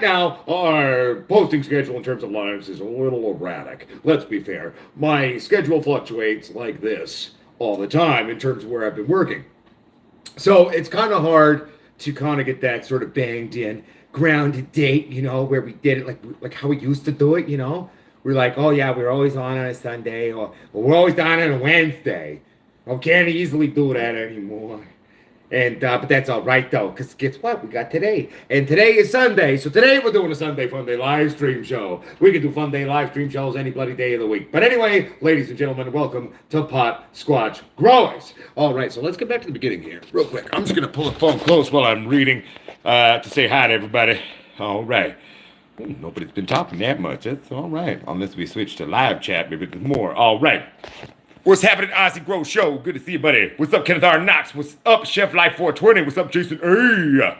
Now, our posting schedule in terms of lives is a little erratic. Let's be fair. My schedule fluctuates like this all the time in terms of where I've been working. So it's kind of hard to kind of get that sort of banged in, grounded date, where we did it like how we used to do it. We're like, oh yeah, we're always on a Sunday, or we're always on a Wednesday. I can't easily do that anymore. And but that's all right though, because guess what? We got today, and today is Sunday. So today we're doing a Sunday Funday live stream show. We can do Funday live stream shows any bloody day of the week. But anyway, ladies and gentlemen, welcome to Potsquatch Growers. All right, so let's get back to the beginning here, real quick. I'm just gonna pull the phone close while I'm reading to say hi to everybody. All right. Nobody's been talking that much. That's all right. Unless we switch to live chat, maybe there's more. All right. What's happening, Ozzy Grow Show? Good to see you, buddy. What's up, Kenneth R. Knox? What's up, Chef Life 420? What's up, Jason? Hey,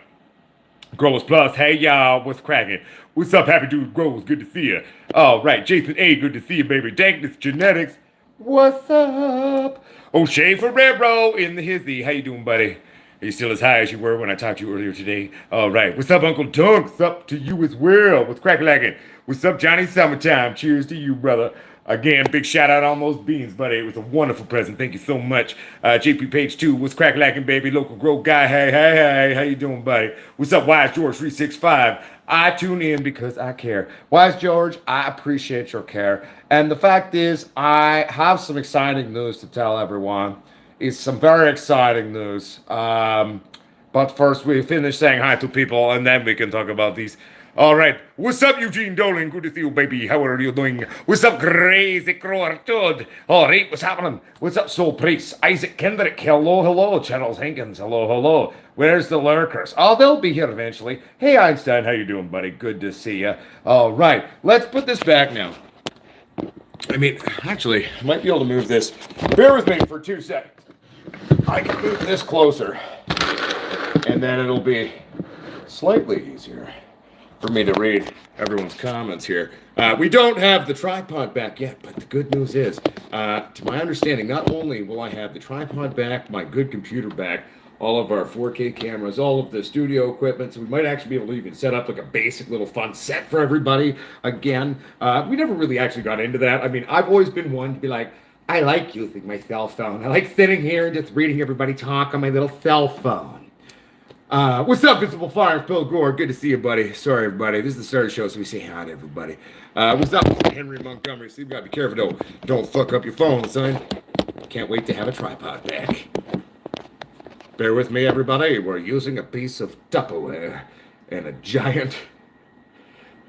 Growers Plus. Hey, y'all. What's cracking? What's up, Happy Dude Grows? Good to see you. All right, Jason A. Good to see you, baby. Dankness Genetics. What's up? O'Shea Ferrero in the hizzy. How you doing, buddy? Are you still as high as you were when I talked to you earlier today? All right. What's up, Uncle Dunks? Up to you as well. What's cracking? What's up, Johnny Summertime? Cheers to you, brother. Again, big shout out on those beans, buddy. It was a wonderful present. Thank you so much. JP Page 2, what's crack-lacking, baby? Local grow guy. Hey. How you doing, buddy? What's up, Wise George 365? I tune in because I care. Wise George, I appreciate your care. And the fact is, I have some exciting news to tell everyone. It's some very exciting news. But first, we finish saying hi to people, and then we can talk about these. All right. What's up, Eugene Dolan? Good to see you, baby. How are you doing? What's up, Crazy Grower Toad? All right. What's happening? What's up, Soul Priest? Isaac Kendrick. Hello. Charles Hankins. Hello. Where's the lurkers? Oh, they'll be here eventually. Hey, Einstein. How you doing, buddy? Good to see you. All right. Let's put this back now. Actually, I might be able to move this. Bear with me for 2 seconds. I can move this closer, and then it'll be slightly easier for me to read everyone's comments here. We don't have the tripod back yet, but the good news is, to my understanding, not only will I have the tripod back, my good computer back, all of our 4K cameras, all of the studio equipment, so we might actually be able to even set up like a basic little fun set for everybody again. We never really actually got into that. I've always been one to be like, I like using my cell phone. I like sitting here and just reading everybody talk on my little cell phone. What's up, Visible Fire? Bill Gore, good to see you, buddy. Sorry, everybody. This is the start of the show, so we say hi to everybody. What's up, Henry Montgomery? So you gotta be careful, though. Don't fuck up your phone, son. Can't wait to have a tripod back. Bear with me, everybody. We're using a piece of Tupperware and a giant...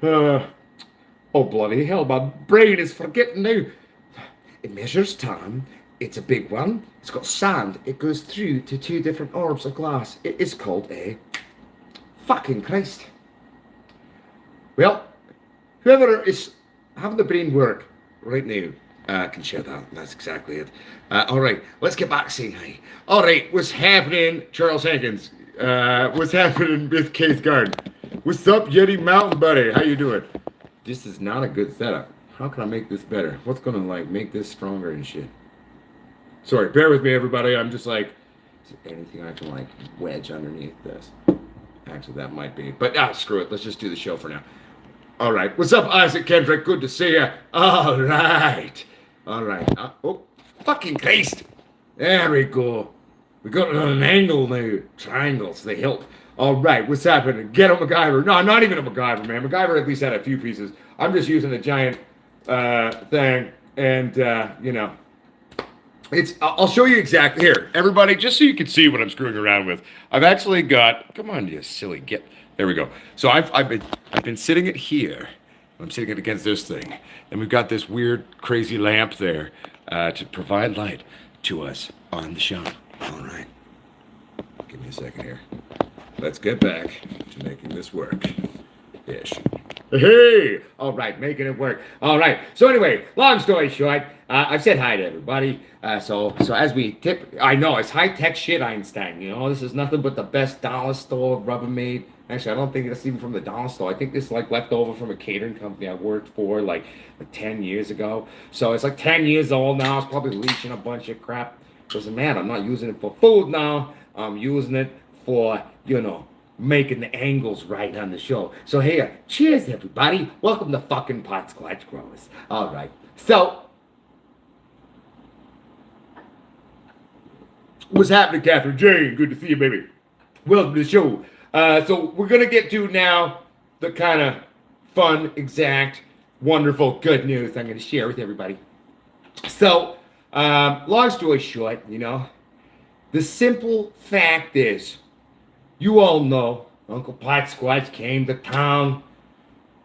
oh, bloody hell, my brain is forgetting now. It measures time. It's a big one. It's got sand. It goes through to 2 different orbs of glass. It is called a fucking Christ. Well, whoever is having the brain work right now can share that. That's exactly it. All right, let's get back to saying hi. All right, what's happening, Charles Hankins? What's happening with Case Garden? What's up, Yeti Mountain Buddy? How you doing? This is not a good setup. How can I make this better? What's gonna make this stronger and shit? Sorry, bear with me, everybody. I'm just like, is there anything I can wedge underneath this? Actually, that might be. But screw it. Let's just do the show for now. All right. What's up, Isaac Kendrick? Good to see you. All right. Oh, fucking Christ. There we go. We got it on an angle now. Triangles, they help. All right. What's happening? Get a MacGyver. No, not even a MacGyver, man. MacGyver at least had a few pieces. I'm just using a giant thing, and I'll show you exactly here, everybody, just so you can see what I'm screwing around with. I've actually got. Come on, you silly there we go. So I've been sitting it here. I'm sitting it against this thing, and we've got this weird, crazy lamp there to provide light to us on the shop. All right, give me a second here. Let's get back to making this work. Ish. Hey! All right, making it work. All right. So anyway, long story short, I've said hi to everybody. So as we tip, I know it's high-tech shit, Einstein. This is nothing but the best dollar store Rubbermaid. Actually, I don't think that's even from the dollar store. I think this is left over from a catering company I worked for like 10 years ago. So it's 10 years old now. It's probably leaching a bunch of crap. Doesn't matter. I'm not using it for food now. I'm using it for, making the angles right on the show. So here, cheers everybody. Welcome to fucking Potsquatch Growers. All right. So, What's happening, Catherine Jane? Good to see you, baby. welcome to the show. So we're gonna get to now the kind of fun, exact, wonderful, good news I'm gonna share with everybody. So, long story short, the simple fact is, you all know Uncle Potsquatch came to town,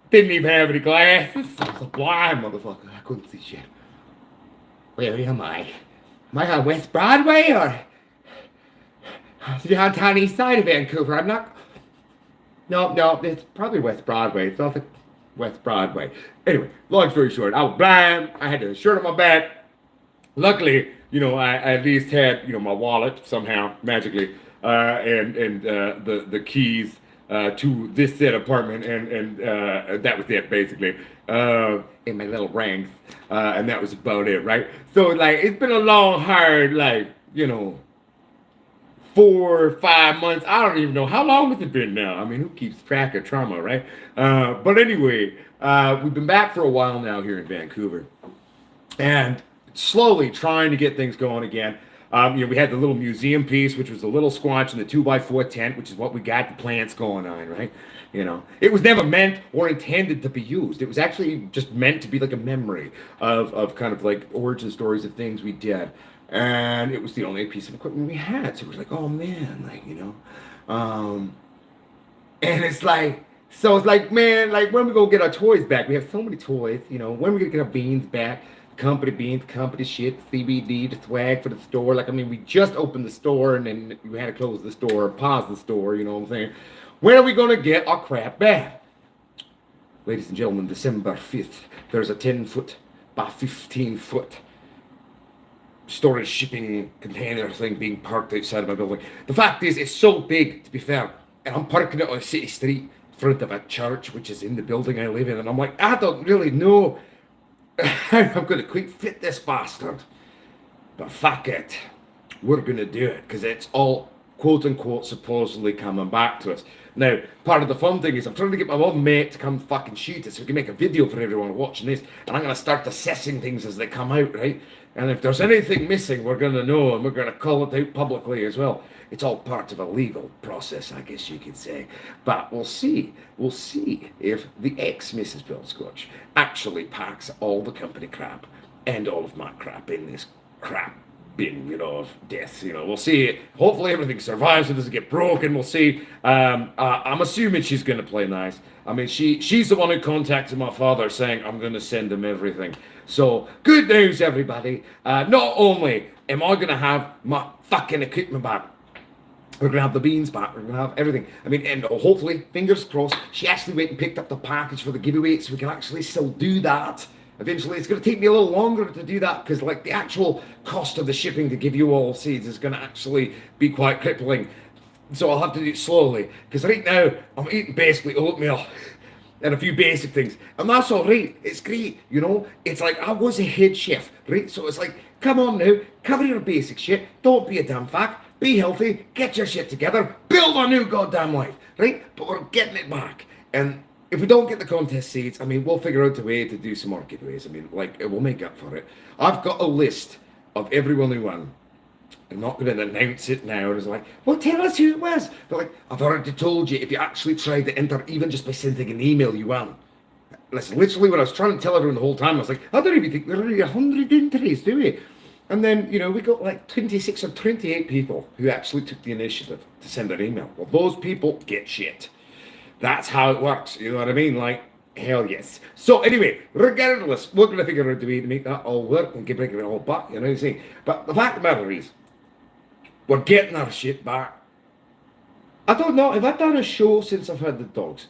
didn't even have any glasses. I was a blind motherfucker. I couldn't see shit. Where am I? Am I on West Broadway or the downtown east side of Vancouver? I'm not. No, it's probably West Broadway. It's off the West Broadway. Anyway, long story short, I was blind. I had a shirt on my back. Luckily, I at least had, my wallet somehow, magically, and the keys to this said apartment, and that was it, basically. In my little rings, and that was about it, right? So, like, it's been a long, hard, 4 or 5 months. I don't even know how long has it been now. I mean, who keeps track of trauma, right? But anyway, we've been back for a while now here in Vancouver, and slowly trying to get things going again. We had the little museum piece, which was a little squatch in the 2x4 tent, which is what we got the plants going on, right? It was never meant or intended to be used. It was actually just meant to be like a memory of kind of like origin stories of things we did. And it was the only piece of equipment we had. So it was like, oh man, and it's like, man, like, when we gonna get our toys back? We have so many toys, when we gonna get our beans back? Company beans, company shit, CBD, the swag for the store. Like, I mean, we just opened the store and then we had to close the store, pause the store, you know what I'm saying? When are we gonna get our crap back? Ladies and gentlemen, December 5th, there's a 10-foot by 15-foot storage shipping container thing being parked outside of my building. The fact is, it's so big, to be fair, and I'm parking it on a city street in front of a church, which is in the building I live in, and I'm like, I don't really know how I'm going to quick fit this bastard. But fuck it. We're going to do it, because it's all, quote unquote, supposedly coming back to us. Now, part of the fun thing is I'm trying to get my mum mate to come fucking shoot it so we can make a video for everyone watching this, and I'm going to start assessing things as they come out, right? And if there's anything missing, we're going to know, and we're going to call it out publicly as well. It's all part of a legal process, I guess you could say. But we'll see. We'll see if the ex-Mrs. Potsquatch actually packs all the company crap and all of my crap in this crap bin, of death. We'll see. Hopefully everything survives. It doesn't get broken. We'll see. I'm assuming she's going to play nice. I mean, she's the one who contacted my father saying, I'm going to send him everything. So, good news, everybody. Not only am I going to have my fucking equipment back, we're going to have the beans back. We're going to have everything. I mean, and hopefully, fingers crossed, she actually went and picked up the package for the giveaway so we can actually still do that. Eventually, it's going to take me a little longer to do that because, like, the actual cost of the shipping to give you all seeds is going to actually be quite crippling. So I'll have to do it slowly because right now, I'm eating basically oatmeal and a few basic things. And that's all right. It's great, It's like I was a head chef, right? So it's like, come on now, cover your basic shit. Don't be a damn fuck. Be healthy. Get your shit together. Build a new goddamn life, right? But we're getting it back. And if we don't get the contest seeds, I mean, we'll figure out a way to do some more giveaways. I mean, like, we'll make up for it. I've got a list of everyone who won. I'm not going to announce it now. And it's like, well, tell us who it was. But like, I've already told you, if you actually tried to enter, even just by sending an email, you won. Listen, literally what I was trying to tell everyone the whole time, I was like, I don't even think there are really 100 entries, do we? And then, we got like 26 or 28 people who actually took the initiative to send an email. Well, those people get shit. That's how it works, you know what I mean? Like, hell yes. So anyway, regardless, we're going to figure out a way to make that all work and bring it all back, you know what I'm saying? But the fact of the matter is, we're getting our shit back. I don't know, have I done a show since I've had the dogs?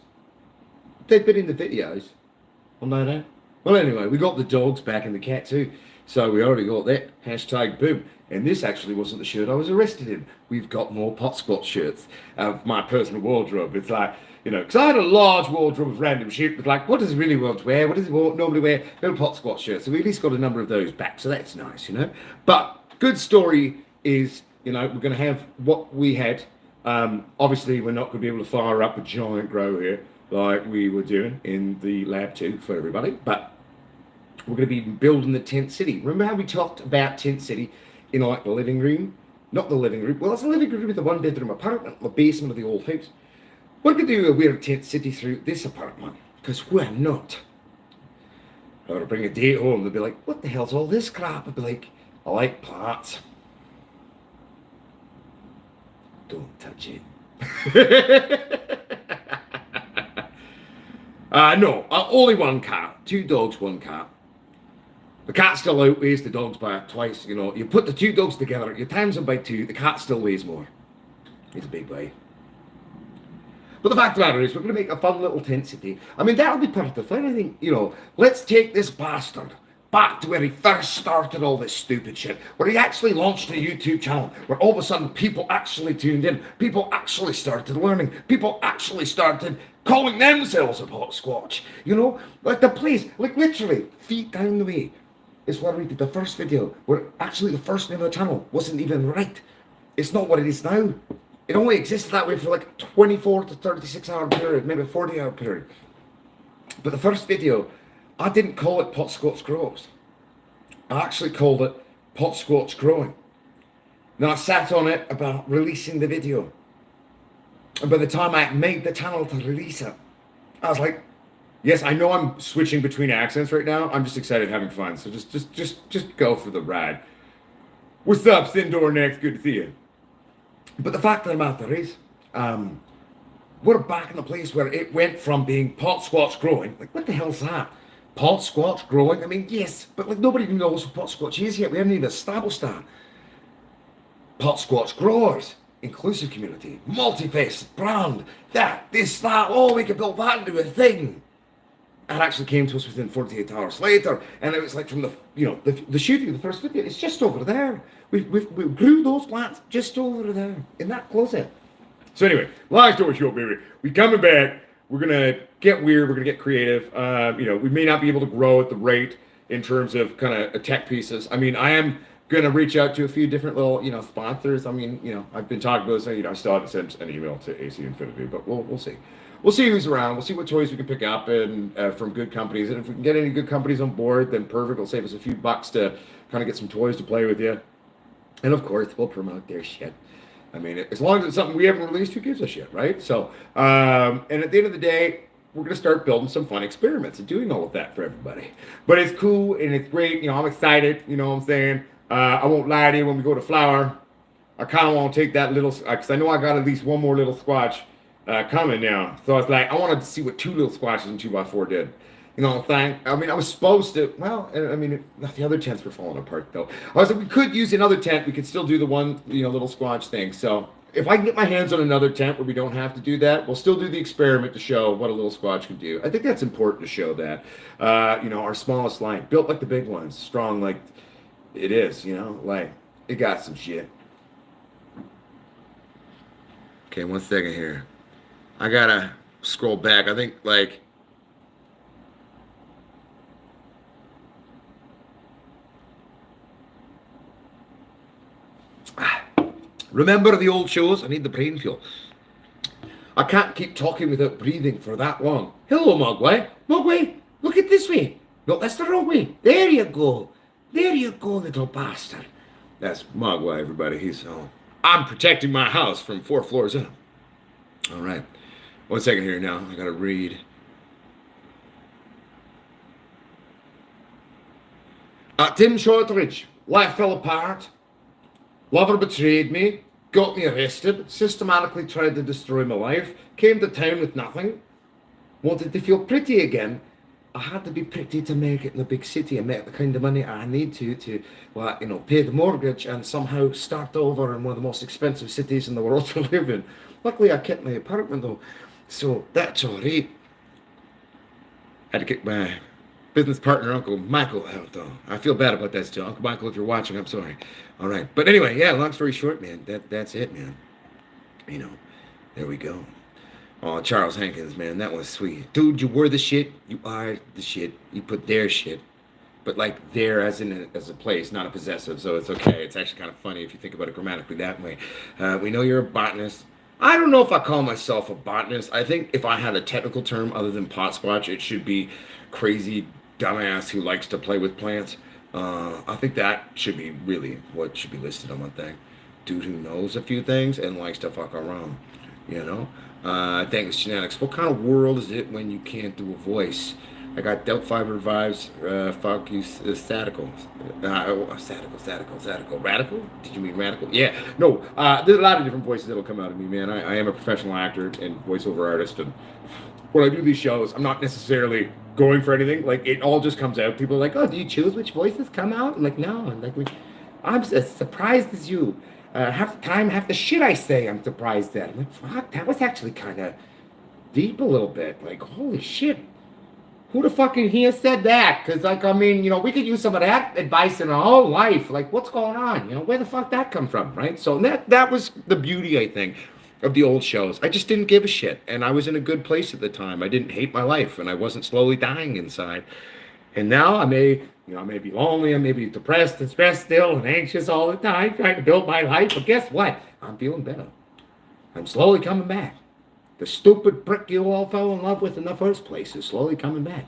They've been in the videos. Well, no. Well, anyway, we got the dogs back and the cat too. So we already got that. Hashtag boom. And this actually wasn't the shirt I was arrested in. We've got more Potsquatch shirts of my personal wardrobe. It's like, because I had a large wardrobe of random shit. But like, what does it really want to wear? What does it want nobody wear? Little Potsquatch shirts. So we at least got a number of those back. So that's nice, But good story is, we're going to have what we had Obviously, we're not going to be able to fire up a giant grow here like we were doing in the lab too for everybody, but we're going to be building the tent city. Remember how we talked about tent city in like the living room? Not the living room. Well, it's a living room with a one-bedroom apartment, the basement of the old house. We're going to do a weird tent city through this apartment because we're not. I would bring a date home. They'd be like, "What the hell's all this crap?" I'd be like, "I like plants." Don't touch it. No, only one cat. 2 dogs, 1 cat. The cat still outweighs the dogs by twice. You know, you put the 2 dogs together, you times them by 2, the cat still weighs more. He's a big boy. But the fact of the matter is, we're going to make a fun little tent city. I mean, that'll be part of the fun. I think, you know, let's take this bastard back to where he first started all this stupid shit, where he actually launched a YouTube channel, where all of a sudden people actually tuned in, people actually started learning, people actually started calling themselves a Potsquatch. You know, like the place, like literally feet down the way is where we did the first video, where actually the first name of the channel wasn't even right. It's not what it is now. It only existed that way for like 24 to 36 hour period, maybe a 40 hour period. But the first video, I didn't call it Potsquatch Growers. I actually called it Potsquatch Growing. Then I sat on it about releasing the video. And by the time I made the channel to release it, I was like, yes, I know I'm switching between accents right now. I'm just excited, having fun. So just go for the ride. What's up, Sindor Next? Good to see you. But the fact of the matter is, we're back in a place where it went from being Potsquatch Growing. Like, what the hell's that? Potsquatch Growing? I mean, yes, but like nobody even knows what Potsquatch is yet. We haven't even established that. Potsquatch Growers, inclusive community, multi-faced brand, that, this, that, oh, we could build that into a thing. And actually came to us within 48 hours later, and it was like from the, you know, the shooting of the first video, it's just over there. We grew those plants just over there in that closet. So anyway, long story short, baby, we coming back. We're gonna get weird. We're gonna get creative. You know, we may not be able to grow at the rate in terms of kind of tech pieces. I mean, I am gonna reach out to a few different little, you know, sponsors. I mean, you know, I've been talking about this. You know, I still haven't sent an email to AC Infinity, but we'll see. We'll see who's around. We'll see what toys we can pick up and from good companies. And if we can get any good companies on board, then perfect. It'll save us a few bucks to kind of get some toys to play with you. And of course, we'll promote their shit. I mean, as long as it's something we haven't released, who gives a shit, right? So, and at the end of the day, we're going to start building some fun experiments and doing all of that for everybody. But it's cool and it's great. You know, I'm excited. You know what I'm saying? I won't lie to you, when we go to flower, I kind of want to take that little, because I know I got at least one more little squatch coming now. So it's like, I wanted to see what 2 little squatches and 2x4 did. You know what I'm saying? I mean, I was supposed to, well, I mean, the other tents were falling apart though. I was like, we could use another tent. We could still do the one, you know, little squatch thing. So if I can get my hands on another tent where we don't have to do that, we'll still do the experiment to show what a little squatch can do. I think that's important to show that. You know, our smallest line, built like the big ones, strong like it is, you know, like it got some shit. Okay, 1 second here. I gotta scroll back. I think like, remember the old shows? I need the brain fuel. I can't keep talking without breathing for that long. Hello, Mogwai. Mogwai, look at this way. No, that's the wrong way. There you go. There you go, little bastard. That's Mogwai, everybody. He's I'm protecting my house from 4 floors up. All right. 1 second here now. I gotta read. Tim Shortridge. Life fell apart. Lover betrayed me, got me arrested, systematically tried to destroy my life, came to town with nothing, wanted to feel pretty again. I had to be pretty to make it in the big city and make the kind of money I need to well, you know, pay the mortgage and somehow start over in one of the most expensive cities in the world to live in. Luckily, I kept my apartment though, so that's all right. Had to kick my business partner, Uncle Michael, out though. I feel bad about that still. Uncle Michael, if you're watching, I'm sorry. All right. But anyway, yeah, long story short, man, that's it, man. You know, there we go. Oh, Charles Hankins, man, that was sweet. Dude, you were the shit. You are the shit. You put their shit. But like there as in as a place, not a possessive, so it's okay. It's actually kind of funny if you think about it grammatically that way. We know you're a botanist. I don't know if I call myself a botanist. I think if I had a technical term other than Potsquatch, it should be crazy dumbass who likes to play with plants. I think that should be really what should be listed on my thing. Dude who knows a few things and likes to fuck around, you know? Thanks, genetics. What kind of world is it when you can't do a voice? I got Delta Fiber vibes. Fuck you, Statical. Statical. Radical? Did you mean radical? Yeah. No, there's a lot of different voices that'll come out of me, man. I am a professional actor and voiceover artist. And when I do these shows, I'm not necessarily going for anything. Like, it all just comes out. People are like, oh, do you choose which voices come out? I'm like, no. I'm as surprised as you. Half the time, half the shit I say, I'm surprised at. I'm like, fuck, that was actually kind of deep a little bit. Like, holy shit. Who the fuck in here said that? Because, like, I mean, we could use some of that advice in our whole life. Like, what's going on? Where the fuck that come from, right? So that was the beauty, I think, of the old shows. I just didn't give a shit. And I was in a good place at the time. I didn't hate my life, and I wasn't slowly dying inside. And now I may be lonely, I may be depressed and stressed still and anxious all the time, trying to build my life. But guess what? I'm feeling better. I'm slowly coming back. The stupid prick you all fell in love with in the first place is slowly coming back.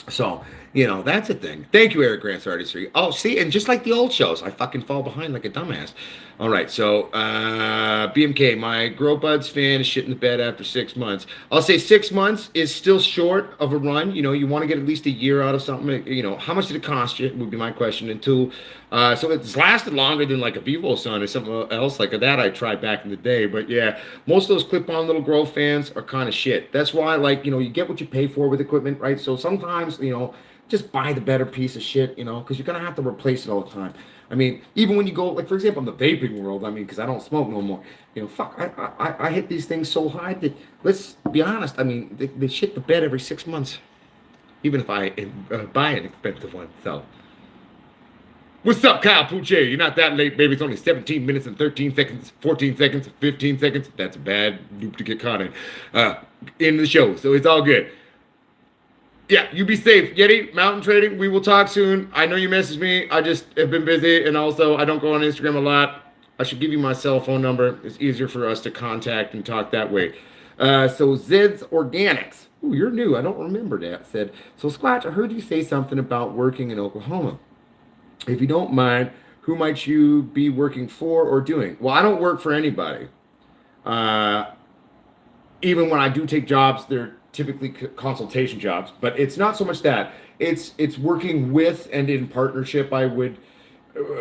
So, that's a thing. Thank you, Eric Grant's Artistry. Oh, see, and just like the old shows, I fucking fall behind like a dumbass. All right, so BMK, my Grow Buds fan is shit in the bed after 6 months. I'll say 6 months is still short of a run. You want to get at least a year out of something. How much did it cost you would be my question. And two, so it's lasted longer than like a Vivo Sun or something else like that I tried back in the day. But yeah, most of those clip-on little grow fans are kind of shit. That's why, you get what you pay for with equipment, right? So sometimes, just buy the better piece of shit, because you're going to have to replace it all the time. I mean, even when you go, like, for example, in the vaping world, because I don't smoke no more, fuck, I hit these things so hard that, let's be honest, they shit the bed every 6 months, even if I buy an expensive one, so. What's up, Kyle Puche? You're not that late, baby. It's only 17 minutes and 13 seconds, 14 seconds, 15 seconds. That's a bad loop to get caught in the show, so it's all good. Yeah, you be safe. Yeti, Mountain Trading, we will talk soon. I know you messaged me. I just have been busy, and also I don't go on Instagram a lot. I should give you my cell phone number. It's easier for us to contact and talk that way. So Zed's Organics. Ooh, you're new. I don't remember that. Said, so Squatch, I heard you say something about working in Oklahoma. If you don't mind, who might you be working for or doing? Well, I don't work for anybody. Even when I do take jobs, they're typically consultation jobs, but it's not so much that. It's working with and in partnership, I would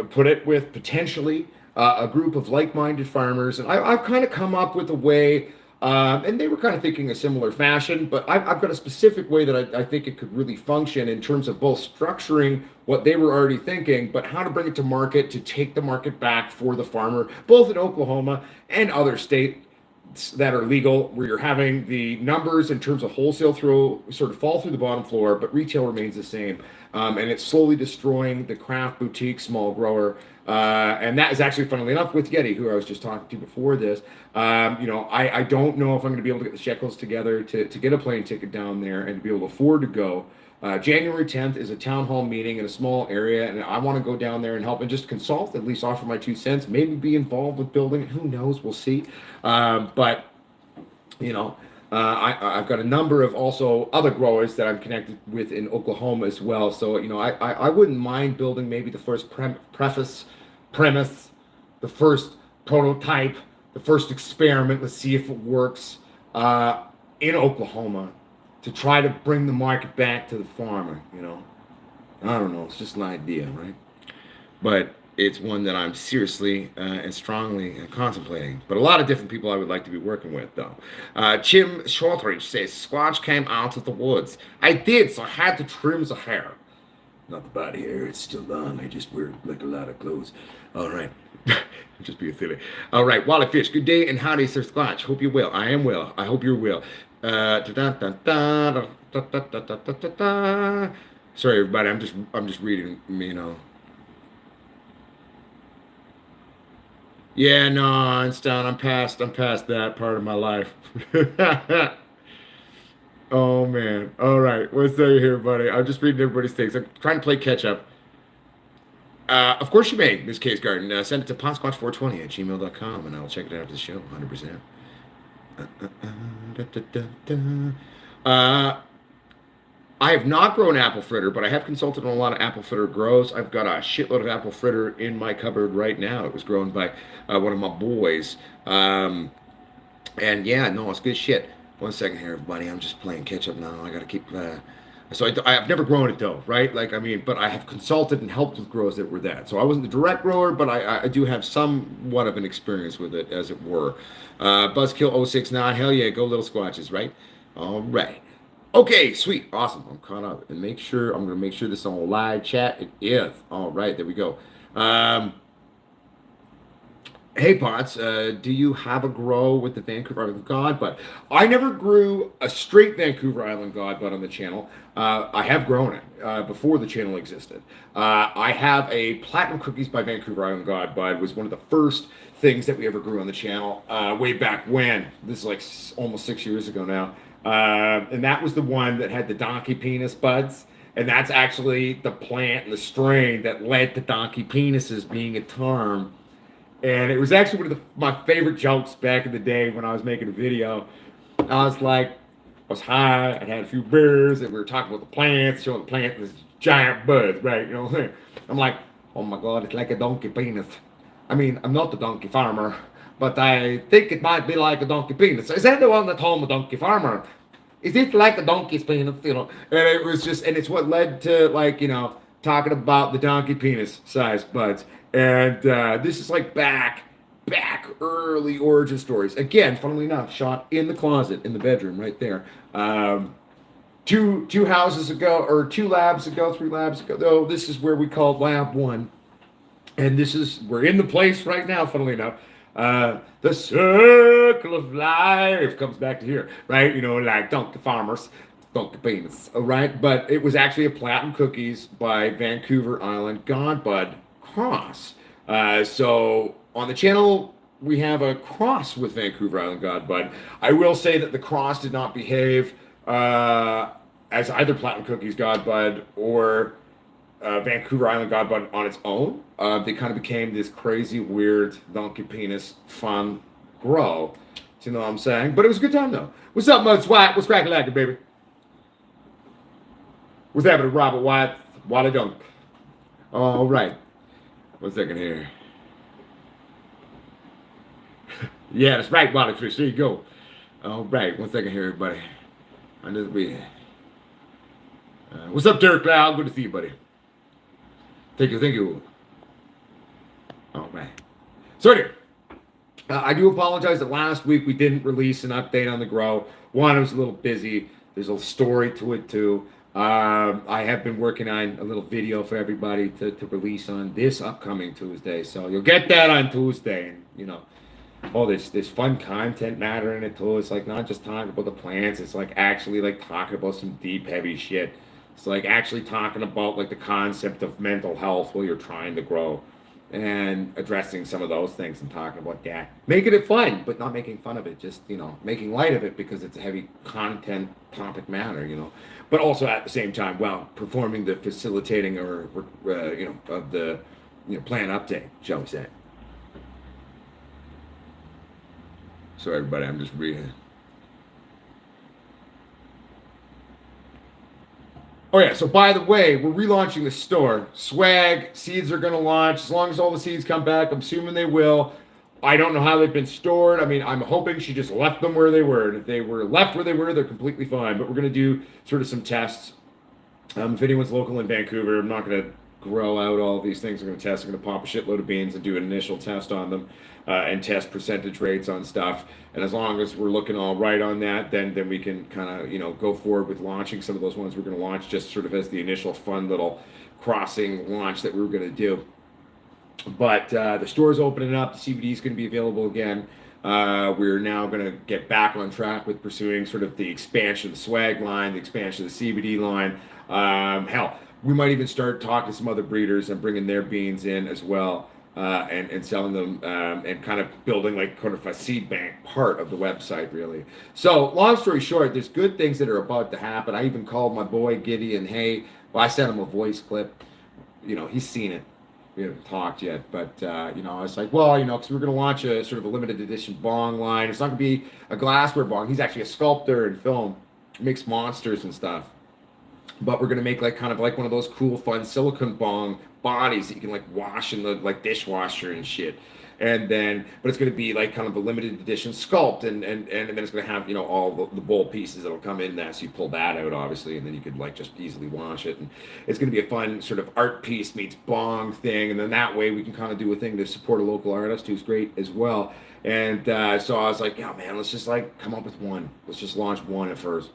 put it, with potentially a group of like-minded farmers. And I've kind of come up with a way, and they were kind of thinking a similar fashion, but I've got a specific way that I think it could really function in terms of both structuring what they were already thinking, but how to bring it to market, to take the market back for the farmer, both in Oklahoma and other states that are legal, where you're having the numbers in terms of wholesale sort of fall through the bottom floor, but retail remains the same. And it's slowly destroying the craft boutique small grower. And that is actually, funnily enough, with Yeti, who I was just talking to before this. I don't know if I'm going to be able to get the shekels together to get a plane ticket down there and to be able to afford to go. January 10th is a town hall meeting in a small area, and I want to go down there and help and just consult, at least offer my 2 cents, maybe be involved with building it. Who knows? We'll see. But I've got a number of also other growers that I'm connected with in Oklahoma as well. So, I wouldn't mind building maybe the first premise, the first prototype, the first experiment. Let's see if it works in Oklahoma, to try to bring the market back to the farmer, I don't know. It's just an idea, right? But it's one that I'm seriously and strongly contemplating. But a lot of different people I would like to be working with, though. Jim Shortridge says, Squatch came out of the woods. I did, so I had to trim the hair. Not the body hair, it's still on. I just wear like a lot of clothes. All right. Just being silly. All right, Wally Fish, good day and howdy, Sir Squatch. Hope you're well. I am well. I hope you're well. Sorry, everybody. I'm just reading. Yeah, no, Einstein. I'm past that part of my life. Oh man. All right. What's say here, buddy? I'm just reading everybody's things. I'm trying to play catch up. Of course you may, Miss Case Garden. Send it to potsquatch420 at gmail.com, and I'll check it out after the show, 100%. Da, da, da, da. I have not grown apple fritter, but I have consulted on a lot of apple fritter grows. I've got a shitload of apple fritter in my cupboard right now. It was grown by one of my boys. And yeah, no, it's good shit. One second here, everybody. I'm just playing catch up now. I got to keep. I've never grown it though, right? Like, I mean, but I have consulted and helped with grows that were that. So I wasn't the direct grower, but I do have somewhat of an experience with it, as it were. Buzzkill 069. Hell yeah, go little squatches, right? All right. Okay, sweet, awesome. I'm caught up, and I'm gonna make sure this is on live chat. It is. All right, there we go. Um, Hey Potts, do you have a grow with the Vancouver Island Godbud? I never grew a straight Vancouver Island Godbud on the channel. I have grown it before the channel existed. I have a Platinum Cookies by Vancouver Island Godbud. Was one of the first things that we ever grew on the channel way back when. This is like almost 6 years ago now. And that was the one that had the donkey penis buds. And that's actually the plant and the strain that led to donkey penises being a term. And it was actually one of my favorite jokes back in the day when I was making a video. I was like, I was high, I had a few beers, and we were talking about the plants, showing the plant this giant buds, right? You know what I'm saying? I'm like, oh my God, it's like a donkey penis. I mean, I'm not a donkey farmer, but I think it might be like a donkey penis. Is that the one that told me donkey farmer? Is it like a donkey's penis? You know, and it was just, and it's what led to, like, you know, talking about the donkey penis size buds. And this is like back early origin stories. Again, funnily enough, shot in the closet in the bedroom right there. Two houses ago, or 3 labs ago, though, this is where we called Lab 1. And we're in the place right now, funnily enough. The circle of life comes back to here, right? You know, like donkey farmers, donkey penis, all right? But it was actually a Platinum Cookies by Vancouver Island Godbud cross. So on the channel, we have a cross with Vancouver Island Godbud. I will say that the cross did not behave as either Platinum Cookies Godbud or Vancouver Island Godbud on its own. They kind of became this crazy, weird, donkey penis, fun grow. Do you know what I'm saying? But it was a good time, though. What's up, Mud Swat? What's cracking like it, baby? What's happening, Robert White? Wally Dunk. All right. 1 second here. Yeah, that's right, Wally Fish. There you go. All right. 1 second here, everybody. What's up, Derek Cloud? Good to see you, buddy. Thank you. All right. So anyway, I do apologize that last week we didn't release an update on the grow. One, I was a little busy. There's a story to it too. I have been working on a little video for everybody to release on this upcoming Tuesday. So you'll get that on Tuesday. And, you know, oh, there's fun content matter in it too. It's like not just talking about the plants. It's like actually like talking about some deep, heavy shit. It's like actually talking about like the concept of mental health while you're trying to grow and addressing some of those things and talking about that. Making it fun, but not making fun of it. Just, you know, making light of it because it's a heavy content topic matter, you know. But also at the same time, while performing the facilitating or you know, of the, you know, plan update, shall we say. So everybody, I'm just reading. Oh yeah, so by the way, we're relaunching the store. Swag, seeds are gonna launch. As long as all the seeds come back, I'm assuming they will. I don't know how they've been stored. I mean, I'm hoping she just left them where they were. And if they were left where they were, they're completely fine. But we're gonna do sort of some tests. If anyone's local in Vancouver, I'm not gonna grow out all these things. I'm gonna test. I'm gonna pop a shitload of beans and do an initial test on them. And test percentage rates on stuff. And as long as we're looking all right on that, then we can kind of, you know, go forward with launching some of those ones we're going to launch just sort of as the initial fun little crossing launch that we were going to do. But the store's opening up. The CBD is going to be available again. We're now going to get back on track with pursuing sort of the expansion of the swag line, the expansion of the CBD line. Hell, we might even start talking to some other breeders and bringing their beans in as well. And selling them and kind of building like kind of a seed bank part of the website, really. So long story short, there's good things that are about to happen. I even called my boy Gideon. Hey, well, I sent him a voice clip. You know, he's seen it. we haven't talked yet, but you know, I was like, well, you know, because we're going to launch a sort of a limited edition bong line. It's not going to be a glassware bong. He's actually a sculptor and film, makes monsters and stuff. But we're gonna make like kind of like one of those cool, fun silicone bong bodies that you can like wash in the like dishwasher and shit. And then, but it's gonna be like kind of a limited edition sculpt, and then it's gonna have, you know, all the bowl pieces that'll come in that. So you pull that out, obviously, and then you could like just easily wash it. And it's gonna be a fun sort of art piece meets bong thing. And then that way we can kind of do a thing to support a local artist who's great as well. And so I was like, yeah, man, let's just like come up with one. Let's just launch one at first.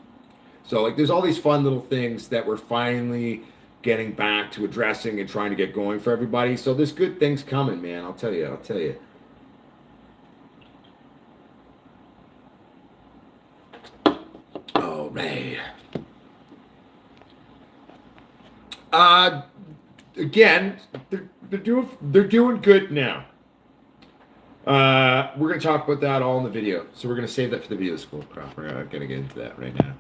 So like there's all these fun little things that we're finally getting back to addressing and trying to get going for everybody. So there's good things coming, man. I'll tell you. All right. Again, they're doing good now. We're gonna talk about that all in the video. So we're gonna save that for the video school crop. We're not gonna get into that right now.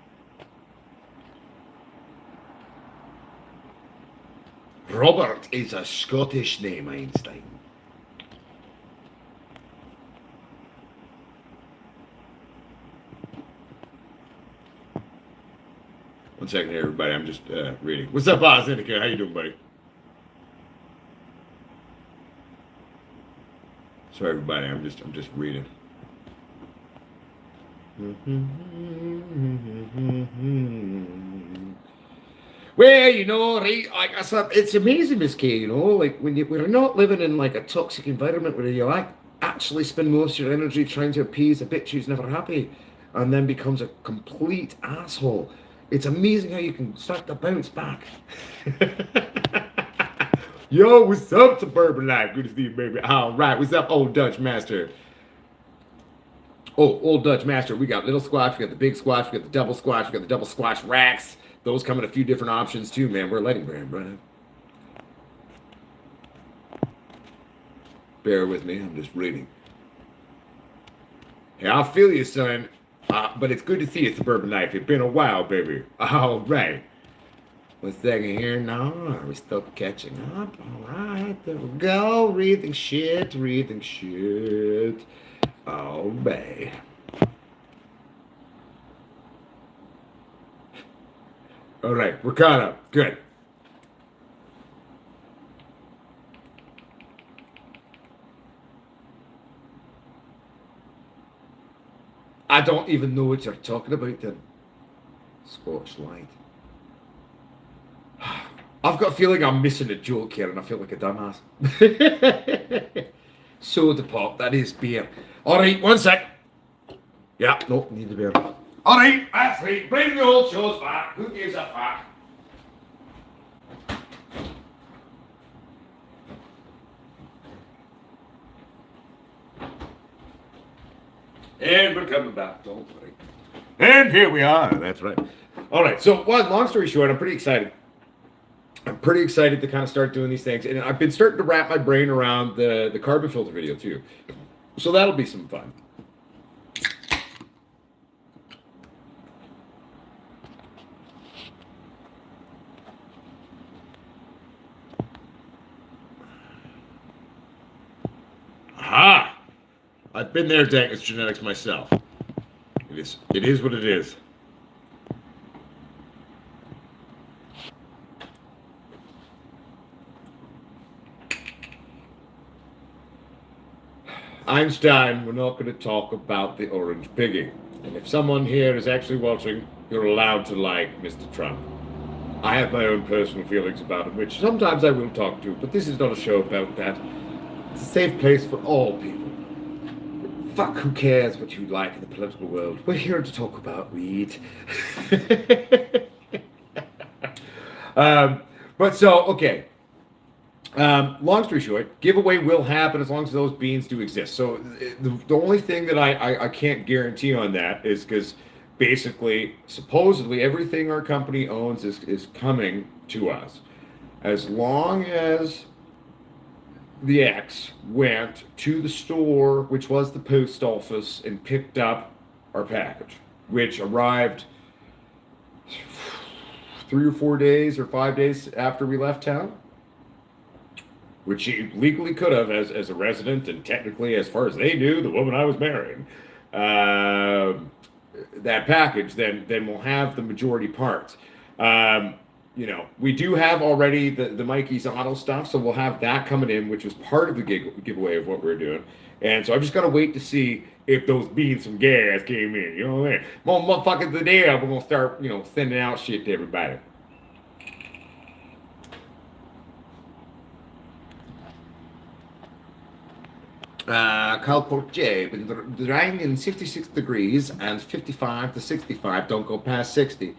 Robert is a Scottish name, Einstein. One second here, everybody. I'm just reading. What's up, Oz Indica? How you doing, buddy? Sorry, everybody. I'm just reading. Well, you know, right, like I said, it's amazing, Miss K, you know, like when we're not living in like a toxic environment where you like actually spend most of your energy trying to appease a bitch who's never happy and then becomes a complete asshole. It's amazing how you can start to bounce back. Yo, what's up, Suburban Life? Good to see you, baby. All right, what's up, Old Dutch Master? Oh, Old Dutch Master, we got little squash, we got the big squash, we got the double squash, we got the double squash racks. Those come in a few different options too, man. We're a lighting brand, brother. Bear with me, I'm just reading. Yeah, I feel you, son. But it's good to see you, Suburban Life. It's been a while, baby. All right. 1 second here. No, are we still catching up? All right, there we go. Breathing shit. Oh, babe. All right, we're caught up. Good. I don't even know what you're talking about then. Scotch Light. I've got a feeling I'm missing a joke here and I feel like a dumbass. Soda pop, that is beer. Alright, 1 sec. Yeah, no, need the beer. Alright, that's right. Bring the old shows back. Who gives a fuck? And we're coming back, don't worry. And here we are, that's right. Alright, so long story short, I'm pretty excited. I'm pretty excited to kind of start doing these things. And I've been starting to wrap my brain around the carbon filter video too. So that'll be some fun. Aha! I've been there, Dankness Genetics myself. It is what it is. Einstein, we're not going to talk about the orange piggy. And if someone here is actually watching, you're allowed to like Mr. Trump. I have my own personal feelings about him, which sometimes I will talk to, but this is not a show about that. It's a safe place for all people. Fuck, who cares what you like in the political world? We're here to talk about weed. But so, okay. Long story short, giveaway will happen as long as those beans do exist. So the only thing that I can't guarantee on that is because basically, supposedly, everything our company owns is coming to us. As long as the ex went to the store, which was the post office, and picked up our package, which arrived 3 or 4 days or 5 days after we left town. which she legally could have as a resident, and technically, as far as they knew, the woman I was marrying, that package, then we'll have the majority parts. Um, we do have already the Mikey's Auto stuff, so we'll have that coming in, which was part of the giveaway of what we're doing. And so I've just got to wait to see if those beans from gas came in. You know what I mean? Well, motherfuckers, the day we're gonna start, sending out shit to everybody. Kyle Portier, been drying in 66 degrees and 55 to 65. Don't go past 60.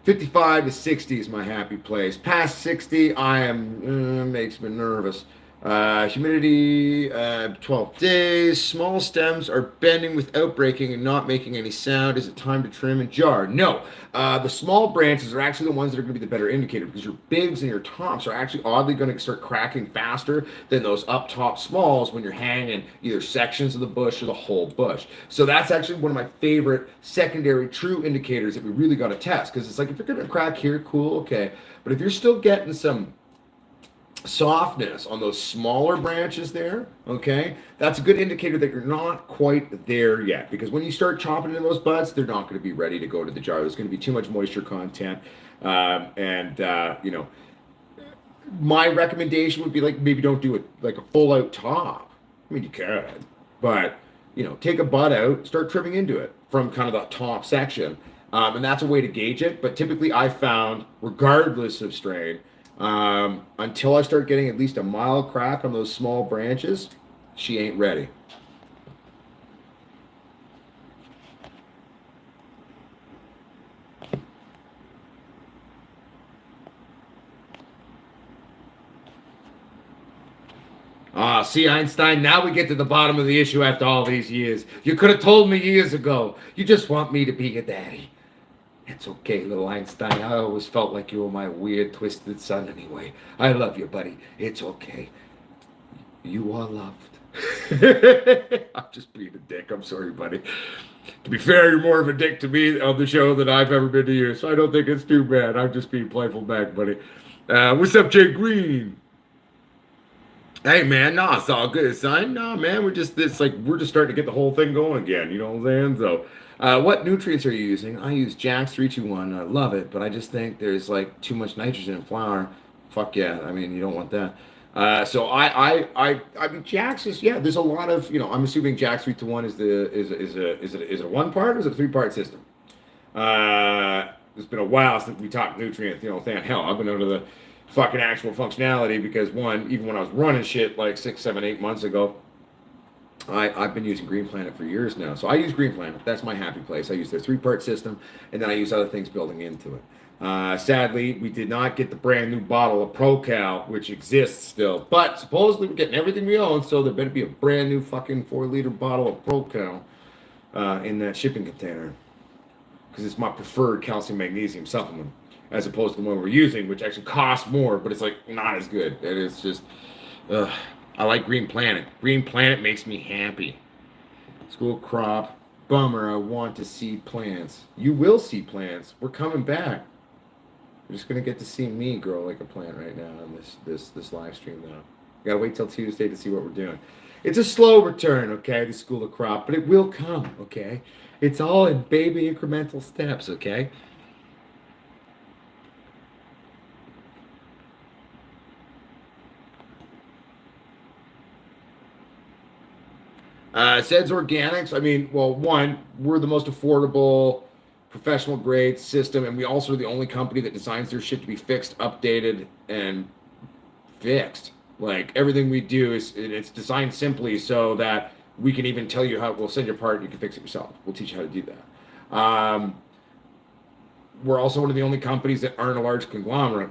55 to 60 is my happy place. Past 60, I am makes me nervous. Humidity, 12 days. Small stems are bending without breaking and not making any sound. Is it time to trim and jar? No. The small branches are actually the ones that are going to be the better indicator, because your bigs and your tops are actually oddly going to start cracking faster than those up top smalls when you're hanging either sections of the bush or the whole bush. So that's actually one of my favorite secondary true indicators that we really got to test, because it's like, if you're going to crack here, cool, okay. But if you're still getting some softness on those smaller branches there, okay, that's a good indicator that you're not quite there yet, because when you start chopping into those buds, they're not going to be ready to go to the jar. There's going to be too much moisture content. My recommendation would be, like, maybe don't do it like a full out top. I mean, you could, but take a bud out, start trimming into it from kind of that top section, and that's a way to gauge it. But typically I found, regardless of strain, until I start getting at least a mild crack on those small branches, she ain't ready. See, Einstein, now we get to the bottom of the issue after all these years. You could have told me years ago. You just want me to be your daddy. It's okay, little Einstein. I always felt like you were my weird, twisted son anyway. I love you, buddy. It's okay. You are loved. I'm just being a dick. I'm sorry, buddy. To be fair, you're more of a dick to me on the show than I've ever been to you, so I don't think it's too bad. I'm just being playful back, buddy. What's up, Jay Green? Hey, man, no, it's all good, son. No, man, we're just starting to get the whole thing going again. You know what I'm saying? So, what nutrients are you using? I use Jax 321. I love it, but I just think there's like too much nitrogen in flour. Fuck yeah! I mean, you don't want that. So I mean, Jax is, yeah. There's a lot of, I'm assuming Jax 321 is a one part or is it a 3-part system? It's been a while since we talked nutrients. Thank hell, I've been under the fucking actual functionality, because one, even when I was running shit like 6, 7, 8 months ago, I've been using Green Planet for years now. So I use Green Planet. That's my happy place. I use their 3-part system, and then I use other things building into it. Sadly, we did not get the brand new bottle of ProCal, which exists still. But supposedly we're getting everything we own, so there better be a brand new fucking 4-liter bottle of ProCal in that shipping container, because it's my preferred calcium magnesium supplement, as opposed to the one we're using, which actually costs more, but it's like not as good. And it's just, I like Green Planet. Green Planet makes me happy. School crop, bummer. I want to see plants. You will see plants. We're coming back. You're just gonna get to see me grow like a plant right now on this live stream now. You gotta wait till Tuesday to see what we're doing. It's a slow return, okay, to School of Crop, but it will come, okay? It's all in baby incremental steps, okay? Says organics. I mean, well, one, we're the most affordable professional grade system, and we also are the only company that designs their shit to be fixed, updated, and fixed. Like, everything we do it's designed simply so that we can even tell you how. We'll send you a part, and you can fix it yourself. We'll teach you how to do that. We're also one of the only companies that aren't a large conglomerate.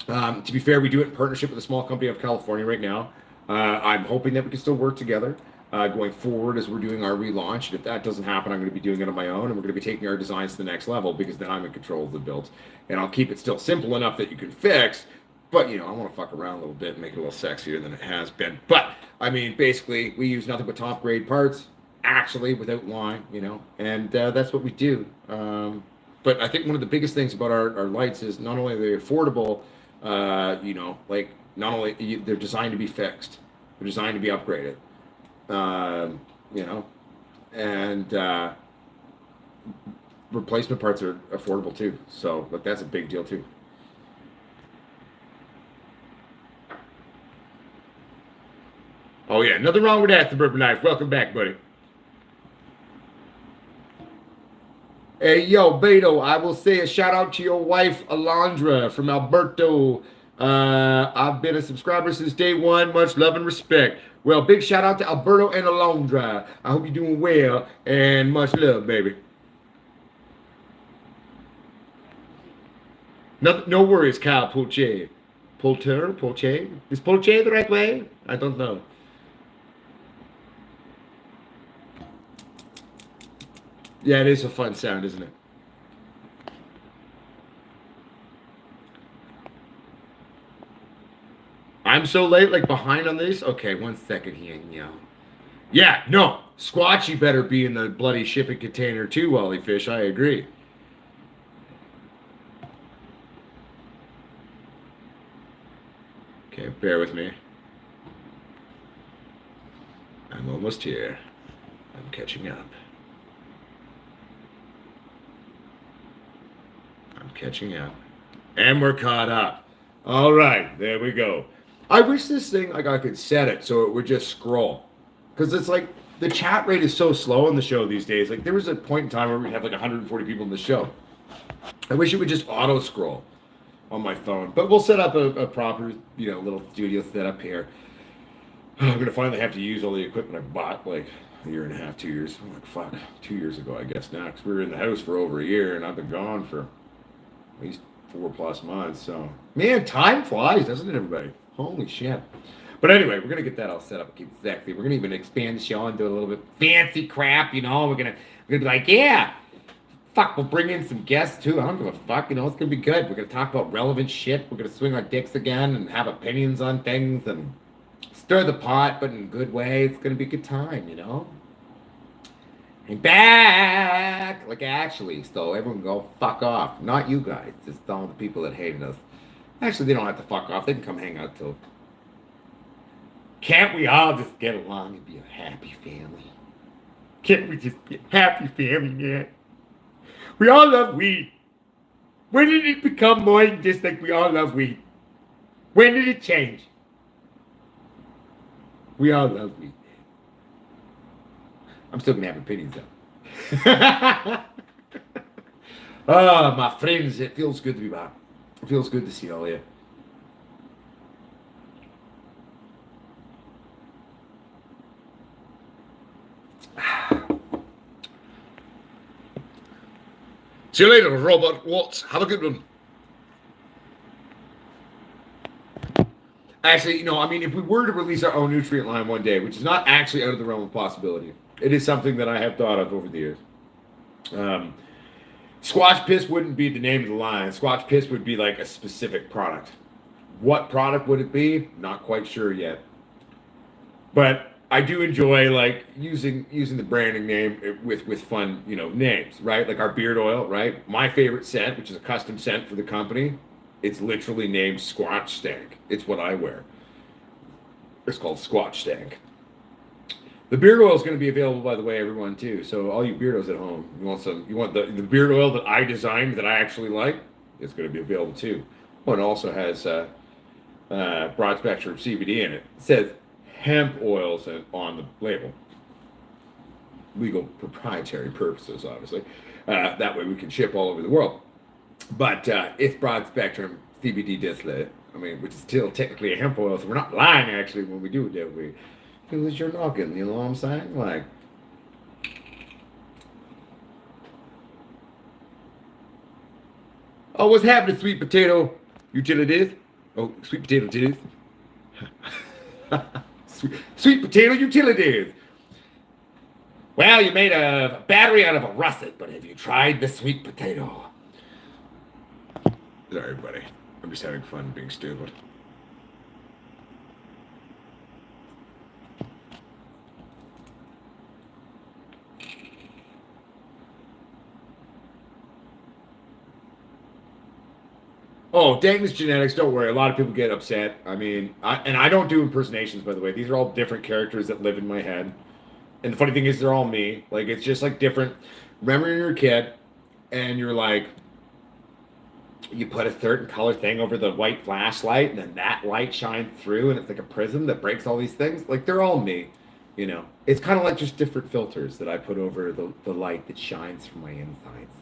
To be fair, we do it in partnership with a small company out of California right now. I'm hoping that we can still work together going forward as we're doing our relaunch. And if that doesn't happen, I'm going to be doing it on my own, and we're going to be taking our designs to the next level, because then I'm in control of the build. And I'll keep it still simple enough that you can fix, but I want to fuck around a little bit and make it a little sexier than it has been. But I mean, basically, we use nothing but top grade parts, actually, without line, and that's what we do. But I think one of the biggest things about our lights is not only are they affordable, like Not only they're designed to be fixed, they're designed to be upgraded. You know, and replacement parts are affordable too. So, like, that's a big deal too. Oh yeah, nothing wrong with that, Suburban Life. Welcome back, buddy. Hey, yo, Beto, I will say a shout out to your wife, Alondra from Alberto. I've been a subscriber since day one. Much love and respect. Well, big shout out to Alberto and Alondra. I hope you're doing well and much love, baby. No worries, Kyle Pulche. Pulche? Is Pulche the right way? I don't know. Yeah, it is a fun sound, isn't it? I'm so late, like behind on this. Okay, 1 second here, Yeah, no, Squatchy better be in the bloody shipping container too, Wally Fish. I agree. Okay, bear with me. I'm almost here. I'm catching up. I'm catching up. And we're caught up. All right, there we go. I wish this thing, like, I could set it so it would just scroll. Because it's like, the chat rate is so slow on the show these days. Like, there was a point in time where we had like 140 people in the show. I wish it would just auto scroll on my phone. But we'll set up a proper, little studio setup here. I'm going to finally have to use all the equipment I bought like a year and a half, 2 years. I'm like, fuck, 2 years ago, I guess now. Because we were in the house for over a year and I've been gone for at least 4+ months. So, man, time flies, doesn't it, everybody? Holy shit. But anyway, we're going to get that all set up exactly. We're going to even expand the show and do a little bit fancy crap, We're going to be like, yeah, fuck, we'll bring in some guests too. I don't give a fuck, it's going to be good. We're going to talk about relevant shit. We're going to swing our dicks again and have opinions on things and stir the pot, but in a good way. It's going to be a good time, And back, like, actually, so everyone go fuck off. Not you guys, just all the people that hated us. Actually, they don't have to fuck off. They can come hang out till. Can't we all just get along and be a happy family? Can't we just be a happy family, man? We all love weed. When did it become more than just like we all love weed? When did it change? We all love weed. I'm still gonna have opinions though. Oh, my friends, it feels good to be back. It feels good to see all of you. See you later, Robert Watts. Have a good one. Actually, if we were to release our own nutrient line one day, which is not actually out of the realm of possibility, it is something that I have thought of over the years. Squatch Piss wouldn't be the name of the line. Squatch Piss would be like a specific product. What product would it be? Not quite sure yet. But I do enjoy like using the branding name with fun, names, right? Like our beard oil, right? My favorite scent, which is a custom scent for the company, it's literally named Squatch Stank. It's what I wear. It's called Squatch Stank. The beard oil is going to be available, by the way, everyone, too. So all you beardos at home, you want the beard oil that I designed that I actually like, it's going to be available too. Oh, it also has broad spectrum CBD in it. It says hemp oils on the label. Legal proprietary purposes, obviously. That way we can ship all over the world. But it's broad spectrum CBD distillate, which is still technically a hemp oil, so we're not lying actually when we do it that way. Because you're knocking, you know what I'm saying? Like, oh, what's happening, sweet potato utilities? Oh, sweet potato titties. sweet potato utilities. Well, you made a battery out of a russet, but have you tried the sweet potato? Sorry, buddy. I'm just having fun being stupid. Oh, Dankness Genetics, don't worry. A lot of people get upset. I mean, I don't do impersonations, by the way. These are all different characters that live in my head. And the funny thing is, they're all me. Like, it's just like different. Remember when you're a kid and you're like, you put a certain color thing over the white flashlight, and then that light shines through, and it's like a prism that breaks all these things. Like, they're all me. You know, it's kind of like just different filters that I put over the light that shines from my insides.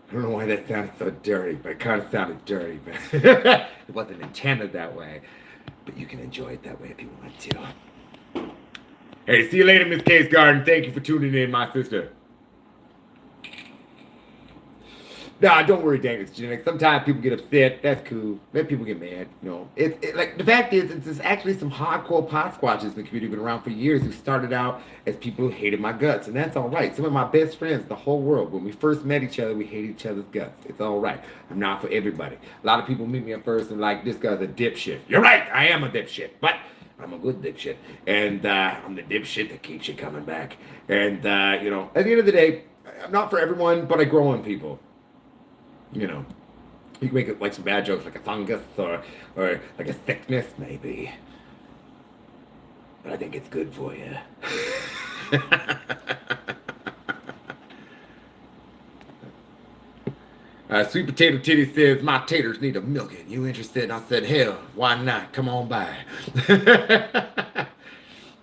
I don't know why that sounded so dirty, but it kind of sounded dirty. But it wasn't intended that way. But you can enjoy it that way if you want to. Hey, see you later, Miss Case Garden. Thank you for tuning in, my sister. Nah, don't worry, dang, it's genetics. Sometimes people get upset. That's cool. Then people get mad. You know, like the fact is, it's actually some hardcore Potsquatches in the community been around for years who started out as people who hated my guts, and that's all right. Some of my best friends, the whole world, when we first met each other, we hated each other's guts. It's all right. I'm not for everybody. A lot of people meet me at first and like, this guy's a dipshit. You're right, I am a dipshit, but I'm a good dipshit, and I'm the dipshit that keeps you coming back. And you know, at the end of the day, I'm not for everyone, but I grow on people. You know, you can make it like some bad jokes, like a fungus or like a sickness, maybe. But I think it's good for you. Sweet Potato Titty says, my taters need a milking. You interested? And I said, hell, why not? Come on by.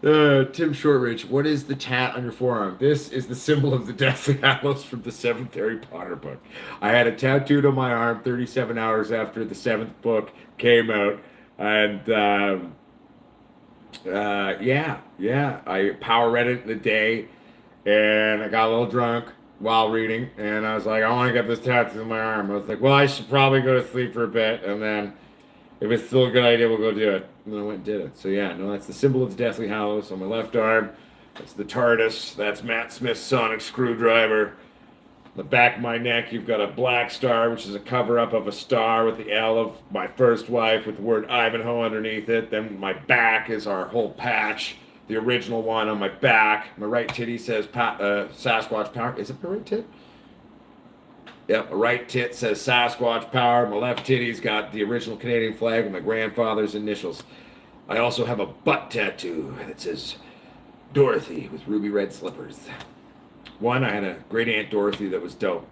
Tim Shortridge, what is the tat on your forearm? This is the symbol of the Deathly Hallows from the 7th Harry Potter book. I had it tattooed on my arm 37 hours after the 7th book came out. And yeah, I power read it in the day, and I got a little drunk while reading, and I was like, I want to get this tattoo on my arm. I was like, well, I should probably go to sleep for a bit, and then if it's still a good idea, we'll go do it. And then I went and did it. So yeah, no, that's the symbol of the Deathly Hallows on my left arm. That's the TARDIS. That's Matt Smith's sonic screwdriver. The back of my neck, you've got a black star, which is a cover-up of a star with the L of my first wife with the word Ivanhoe underneath it. Then my back is our whole patch, the original one on my back. My right titty says Sasquatch Power. Is it my right tit? Yep, my right tit says Sasquatch Power. My left titty's got the original Canadian flag with my grandfather's initials. I also have a butt tattoo that says Dorothy with ruby red slippers. One, I had a great Aunt Dorothy that was dope.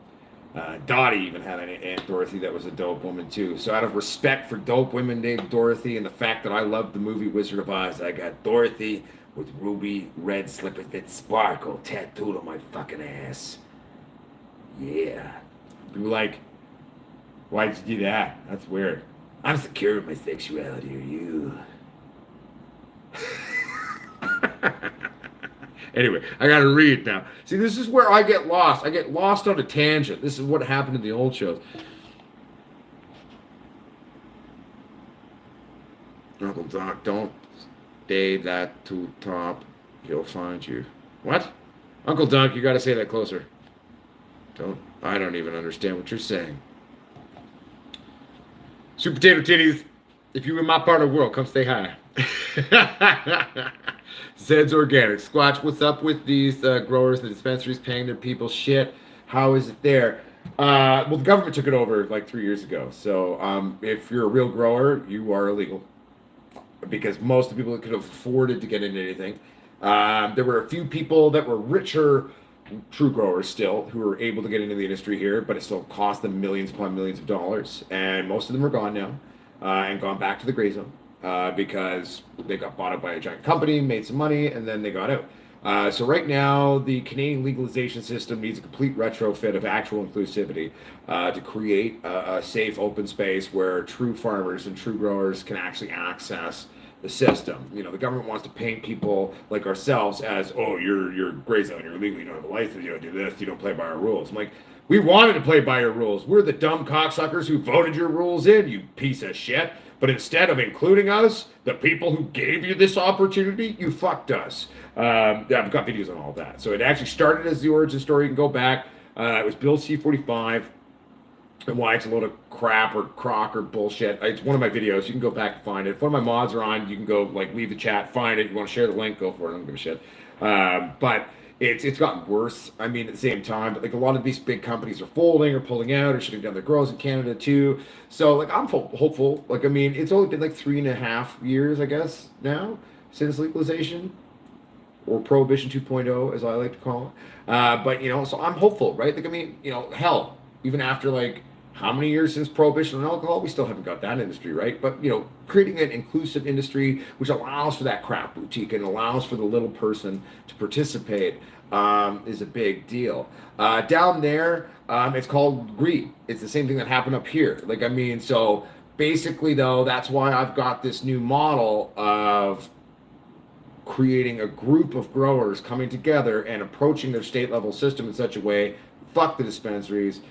Dottie even had an Aunt Dorothy that was a dope woman too. So out of respect for dope women named Dorothy and the fact that I loved the movie Wizard of Oz, I got Dorothy with ruby red slippers that sparkle tattooed on my fucking ass. Yeah. People like, why'd you do that? That's weird. I'm secure with my sexuality, are you? Anyway, I gotta read now. See, this is where I get lost. I get lost on a tangent. This is what happened in the old shows. Uncle Doc, don't stay that too top. He'll find you. What? Uncle Doc, you gotta say that closer. I don't even understand what you're saying. Sweet Potato Titties, if you're in my part of the world, come say hi. Zed's Organic. Squatch, what's up with these growers, the dispensaries paying their people shit? How is it there? Well, the government took it over like 3 years ago. So if you're a real grower, you are illegal. Because most of the people that could have afforded to get into anything. There were a few people that were richer true growers still who were able to get into the industry here, but it still cost them millions upon millions of dollars. And most of them are gone now and gone back to the gray zone because they got bought up by a giant company, made some money, and then they got out. So right now, the Canadian legalization system needs a complete retrofit of actual inclusivity to create a safe open space where true farmers and true growers can actually access the system. You know, the government wants to paint people like ourselves as, oh, you're gray zone, you're illegal, you don't have a license, you don't do this, you don't play by our rules. I'm like, we wanted to play by your rules. We're the dumb cocksuckers who voted your rules in, you piece of shit. But instead of including us, the people who gave you this opportunity, you fucked us. I've got videos on all that. So it actually started as the origin story. You can go back. It was Bill C-45. And why it's a load of crap or crock or bullshit. It's one of my videos. You can go back and find it. If one of my mods are on, you can go, like, leave the chat, find it. You want to share the link, go for it. I don't give a shit. But it's gotten worse. I mean, at the same time, but like a lot of these big companies are folding or pulling out or shutting down their grows in Canada too. So like I'm hopeful. Like I mean, it's only been like 3.5 years, I guess, now since legalization or Prohibition 2.0, as I like to call it. But you know, so I'm hopeful, right? Like I mean, you know, hell, even after like how many years since Prohibition on alcohol, we still haven't got that industry, right? But you know, creating an inclusive industry which allows for that craft boutique and allows for the little person to participate is a big deal. Down there, it's called greed. It's the same thing that happened up here. Like I mean, so basically though, that's why I've got this new model of creating a group of growers coming together and approaching their state level system in such a way, fuck the dispensaries.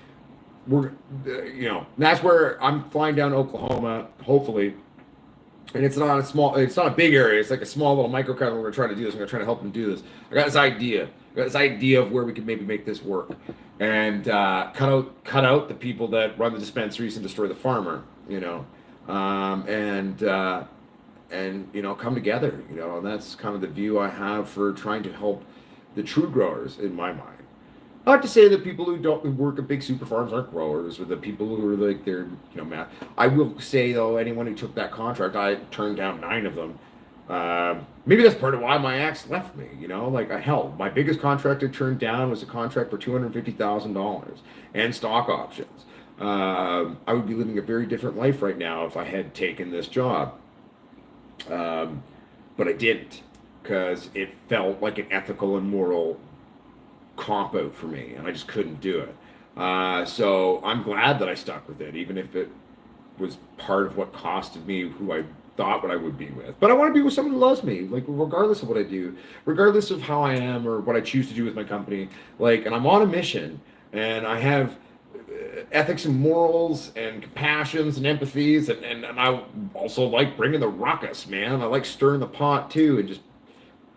We're you know, that's where I'm flying down to Oklahoma, hopefully. And it's not a big area, it's like a small little microcosm. We're trying to do this. I'm gonna try to help them do this. I got this idea of where we could maybe make this work, and cut out the people that run the dispensaries and destroy the farmer, you know. And you know, come together, you know. And that's kind of the view I have for trying to help the true growers in my mind. Not to say that people who work at big super farms aren't growers, or the people who are like they're, you know, math. I will say though, anyone who took that contract, I turned down 9 of them. Maybe that's part of why my ex left me. You know, like hell, my biggest contract I turned down was a contract for $250,000 and stock options. I would be living a very different life right now if I had taken this job. But I didn't, because it felt like an ethical and moral cop out for me, and I just couldn't do it. So I'm glad that I stuck with it, even if it was part of what costed me who I thought what I would be with. But I want to be with someone who loves me, like regardless of what I do, regardless of how I am or what I choose to do with my company. Like, and I'm on a mission, and I have ethics and morals and compassions and empathies, and I also like bringing the ruckus, man. I like stirring the pot too, and just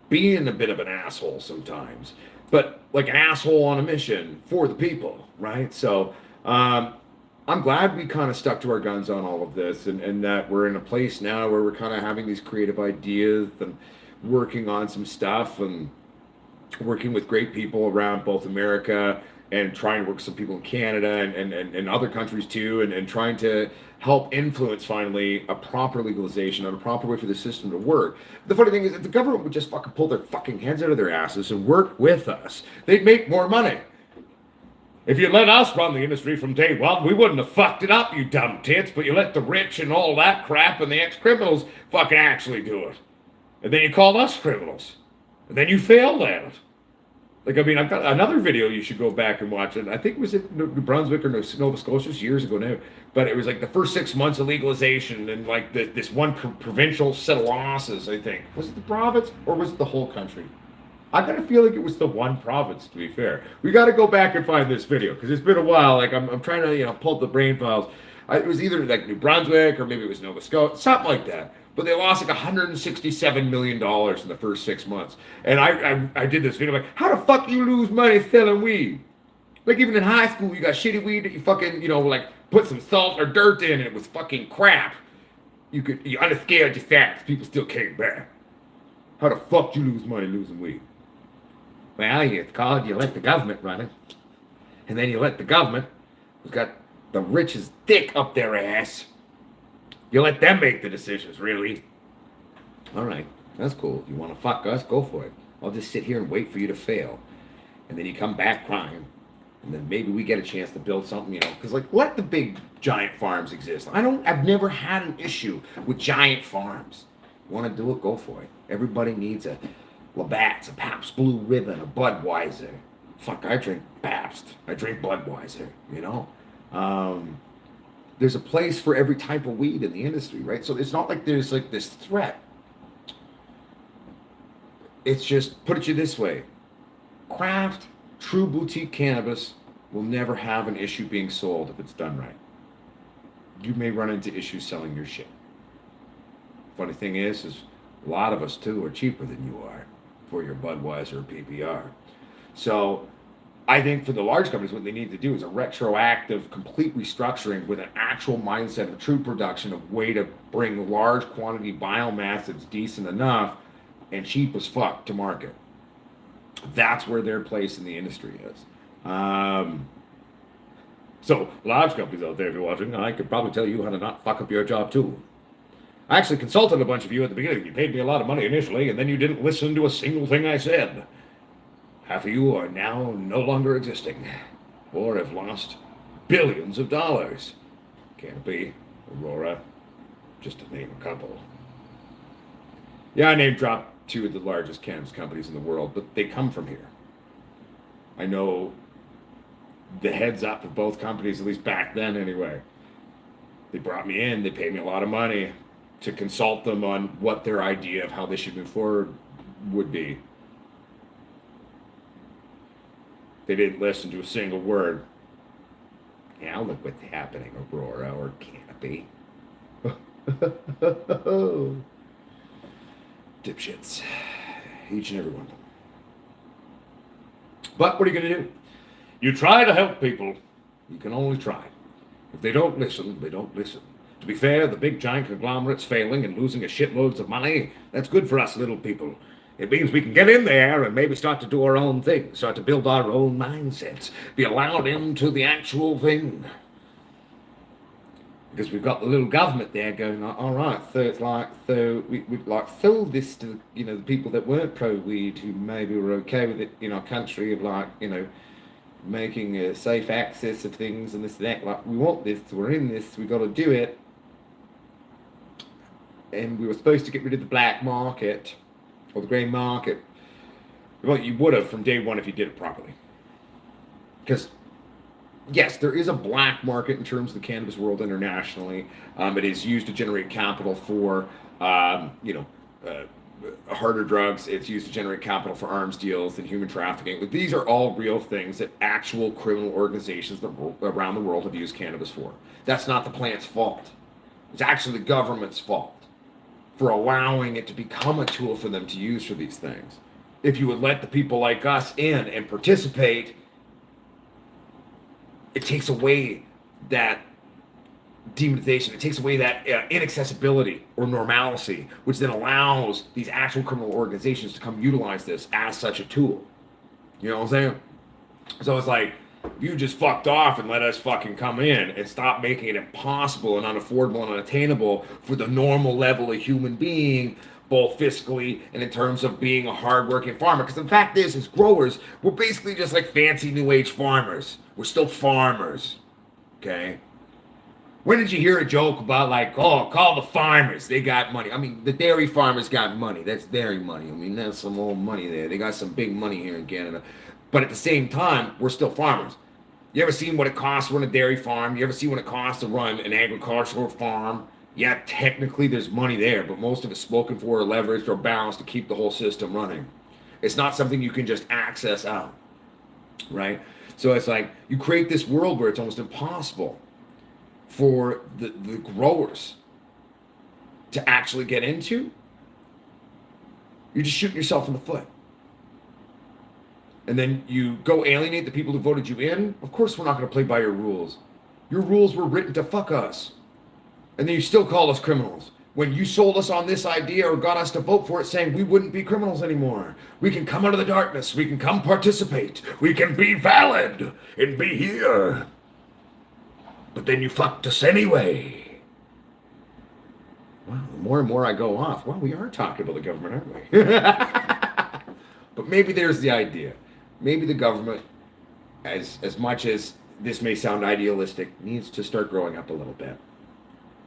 being a bit of an asshole sometimes, but like an asshole on a mission for the people, right? So I'm glad we kind of stuck to our guns on all of this, and that we're in a place now where we're kind of having these creative ideas and working on some stuff and working with great people around both America and trying to work with some people in Canada and other countries too, and trying to help influence finally a proper legalization and a proper way for the system to work. The funny thing is, if the government would just fucking pull their fucking heads out of their asses and work with us, they'd make more money. If you let us run the industry from day one, we wouldn't have fucked it up, you dumb tits, but you let the rich and all that crap and the ex-criminals fucking actually do it. And then you call us criminals. And then you failed at it. Like, I mean, I've got another video you should go back and watch. And I think it was in New Brunswick or Nova Scotia, years ago now. But it was like the first 6 months of legalization and like this one provincial set of losses, I think. Was it the province or was it the whole country? I kind of feel like it was the one province, to be fair. We got to go back and find this video because it's been a while. Like, I'm trying to, you know, pull up the brain files. It was either like New Brunswick or maybe it was Nova Scotia, something like that. But they lost like $167 million in the first 6 months. And I did this video like, how the fuck you lose money selling weed? Like even in high school, you got shitty weed that you fucking, you know, like put some salt or dirt in and it was fucking crap. You unscared your facts, people still came back. How the fuck you lose money losing weed? Well, it's called you let the government run it. And then you let the government, who's got the richest dick up their ass, you let them make the decisions, really. All right, that's cool. You want to fuck us? Go for it. I'll just sit here and wait for you to fail. And then you come back crying. And then maybe we get a chance to build something, you know. Because, like, let the big giant farms exist. I've never had an issue with giant farms. You want to do it? Go for it. Everybody needs a Labatt's, a Pabst Blue Ribbon, a Budweiser. Fuck, I drink Pabst. I drink Budweiser, you know. There's a place for every type of weed in the industry, right? So it's not like there's like this threat. It's just, put it to you this way. Craft, true boutique cannabis will never have an issue being sold if it's done right. You may run into issues selling your shit. Funny thing is a lot of us too are cheaper than you are for your Budweiser or PPR. So I think for the large companies, what they need to do is a retroactive, complete restructuring with an actual mindset of true production, a way to bring large quantity biomass that's decent enough and cheap as fuck to market. That's where their place in the industry is. So, large companies out there, if you're watching, I could probably tell you how to not fuck up your job too. I actually consulted a bunch of you at the beginning. You paid me a lot of money initially, and then you didn't listen to a single thing I said. Half of you are now no longer existing, or have lost billions of dollars. Canopy, Aurora, just to name a couple. Yeah, I name dropped two of the largest cannabis companies in the world, but they come from here. I know the heads up of both companies, at least back then anyway. They brought me in, they paid me a lot of money to consult them on what their idea of how they should move forward would be. They didn't listen to a single word. Now look what's happening, Aurora or Canopy. Dipshits. Each and every one of them. But what are you going to do? You try to help people. You can only try. If they don't listen, they don't listen. To be fair, the big giant conglomerates failing and losing a shitloads of money, that's good for us little people. It means we can get in there and maybe start to do our own thing, start to build our own mindsets, be allowed into the actual thing. Because we've got the little government there going, all right, so it's like, so we like sold this to, the people that weren't pro-weed, who maybe were okay with it in our country, of like, making a safe access of things and this and that. Like, we want this, we're in this, we got to do it. And we were supposed to get rid of the black market, or the grey market. Well, you would have from day one if you did it properly. Because, yes, there is a black market in terms of the cannabis world internationally. It is used to generate capital for, harder drugs. It's used to generate capital for arms deals and human trafficking. But these are all real things that actual criminal organizations around the world have used cannabis for. That's not the plant's fault. It's actually the government's fault for allowing it to become a tool for them to use for these things. If you would let the people like us in and participate, it takes away that demonization, it takes away that inaccessibility or normalcy, which then allows these actual criminal organizations to come utilize this as such a tool. You know what I'm saying? So it's like, you just fucked off and let us fucking come in and stop making it impossible and unaffordable and unattainable for the normal level of human being, both fiscally and in terms of being a hardworking farmer. Because the fact is, as growers, we're basically just like fancy new age farmers. We're still farmers, okay? When did you hear a joke about like, oh, call the farmers, they got money? I mean, the dairy farmers got money. That's dairy money. I mean, that's some old money there. They got some big money here in Canada. But at the same time, we're still farmers. You ever seen what it costs to run a dairy farm? You ever see what it costs to run an agricultural farm? Yeah, technically there's money there, but most of it's spoken for or leveraged or balanced to keep the whole system running. It's not something you can just access out, right? So it's like you create this world where it's almost impossible for the growers to actually get into. You're just shooting yourself in the foot. And then you go alienate the people who voted you in. Of course we're not going to play by your rules. Your rules were written to fuck us. And then you still call us criminals. When you sold us on this idea or got us to vote for it, saying we wouldn't be criminals anymore. We can come out of the darkness. We can come participate. We can be valid and be here. But then you fucked us anyway. Wow, the more and more I go off, well, we are talking about the government, aren't we? But maybe there's the idea. Maybe the government, as much as this may sound idealistic, needs to start growing up a little bit.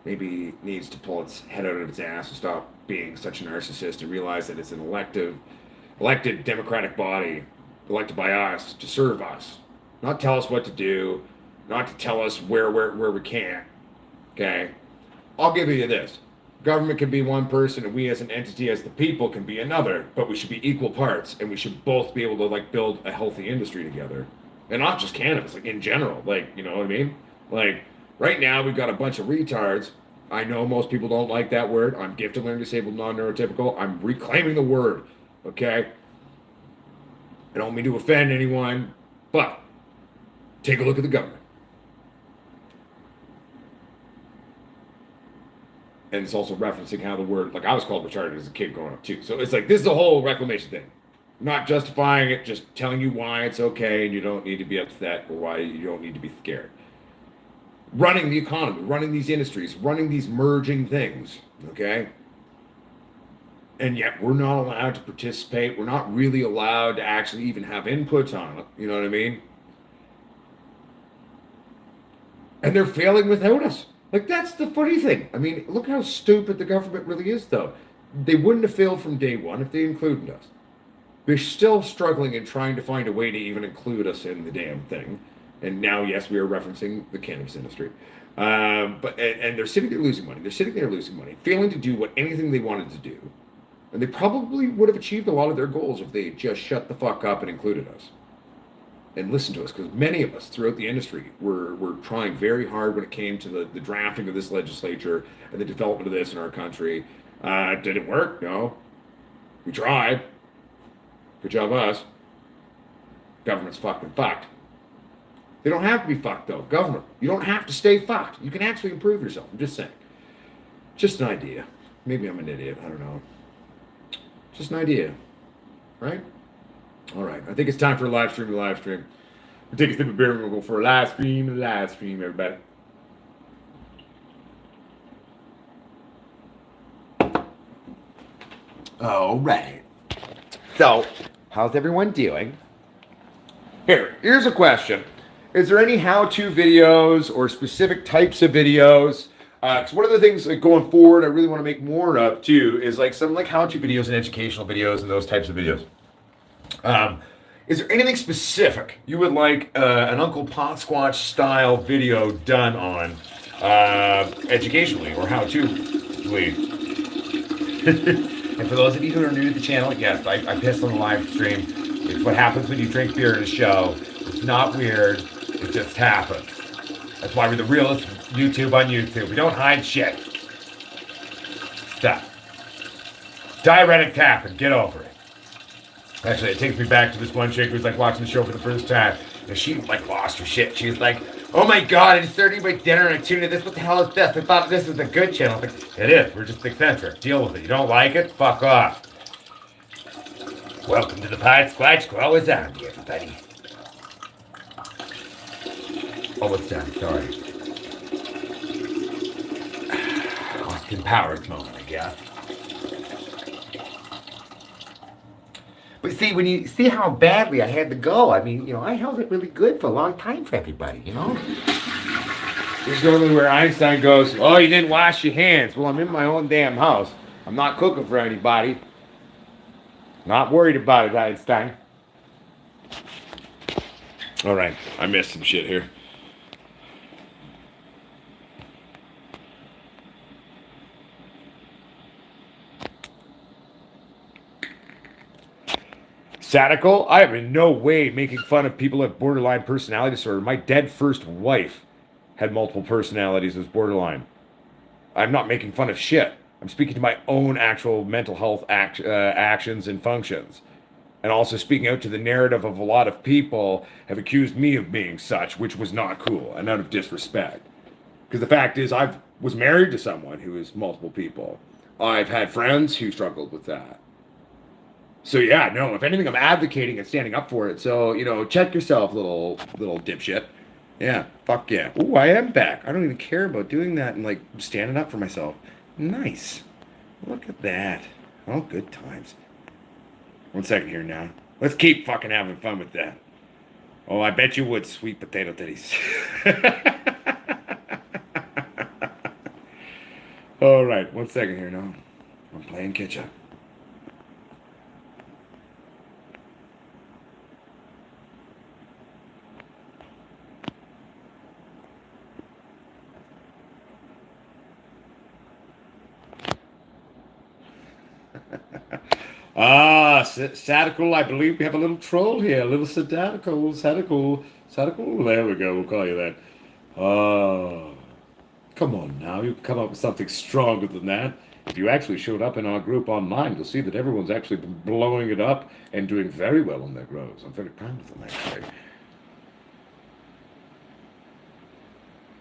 Maybe needs to pull its head out of its ass and stop being such a narcissist and realize that it's an elected democratic body, elected by us to serve us. Not tell us what to do, not to tell us where we can't. Okay? I'll give you this. Government can be one person, and we as an entity, as the people, can be another, but we should be equal parts, and we should both be able to like build a healthy industry together. And not just cannabis, like in general, like, you know what I mean? Like, right now we've got a bunch of retards. I know most people don't like that word. I'm gifted, learning, disabled, non-neurotypical. I'm reclaiming the word, okay? I don't mean to offend anyone, but take a look at the government. And it's also referencing how the word, like I was called retarded as a kid growing up too. So it's like, this is a whole reclamation thing. Not justifying it, just telling you why it's okay and you don't need to be upset or why you don't need to be scared. Running the economy, running these industries, running these merging things, okay? And yet we're not allowed to participate. We're not really allowed to actually even have input on it. You know what I mean? And they're failing without us. Like, that's the funny thing. I mean, look how stupid the government really is, though. They wouldn't have failed from day one if they included us. They're still struggling and trying to find a way to even include us in the damn thing. And now, yes, we are referencing the cannabis industry. But they're sitting there losing money. They're sitting there losing money, failing to do what anything they wanted to do. And they probably would have achieved a lot of their goals if they had just shut the fuck up and included us. And listened to us, because many of us throughout the industry were trying very hard when it came to the drafting of this legislature and the development of this in our country. Did it work? No. We tried. Good job, us. Government's fucking fucked. They don't have to be fucked, though. Government, you don't have to stay fucked. You can actually improve yourself. I'm just saying. Just an idea. Maybe I'm an idiot. I don't know. Just an idea. Right? All right. I think it's time for a live stream. We'll take a sip of beer and we'll go for a live stream, everybody. All right. So, how's everyone doing? Here's a question. Is there any how-to videos or specific types of videos? Because one of the things like going forward, I really want to make more of too, is like some like how-to videos and educational videos and those types of videos. Is there anything specific you would like an Uncle Potsquatch style video done on educationally or how-to? And for those of you who are new to the channel, yes, I piss on the live stream. It's what happens when you drink beer at a show. It's not weird. It just happens. That's why we're the realest YouTube on YouTube. We don't hide shit. Stop. Diuretics happen. Get over it. Actually, it takes me back to this one chick who was like watching the show for the first time. And she like lost her shit. She was like, oh my god, I just started eating my dinner and I tuned in this. What the hell is this? I thought this was a good channel. I'm like, it is. We're just eccentric. Deal with it. You don't like it? Fuck off. Welcome to the Potsquatch Growers Army, everybody. Oh, it's done. Sorry. Austin Powers moment, I guess. But see, when you see how badly I had to go, I mean, I held it really good for a long time for everybody, This is normally where Einstein goes, oh, you didn't wash your hands. Well, I'm in my own damn house. I'm not cooking for anybody. Not worried about it, Einstein. All right, I missed some shit here. Sadical, I am in no way making fun of people with borderline personality disorder. My dead first wife had multiple personalities as borderline. I'm not making fun of shit. I'm speaking to my own actual mental health actions and functions. And also speaking out to the narrative of a lot of people have accused me of being such, which was not cool and out of disrespect. Because the fact is, I was married to someone who is multiple people. I've had friends who struggled with that. So yeah, no, if anything, I'm advocating and standing up for it. So, check yourself, little dipshit. Yeah, fuck yeah. Ooh, I am back. I don't even care about doing that and like standing up for myself. Nice. Look at that. Oh, good times. 1 second here now. Let's keep fucking having fun with that. Oh, I bet you would, sweet potato titties. All right, 1 second here now. I'm playing catch up. Sadical, I believe we have a little troll here. A little sadical. There we go, we'll call you that. Come on now, you come up with something stronger than that. If you actually showed up in our group online, you'll see that everyone's actually been blowing it up and doing very well on their grows. I'm very proud of them, actually.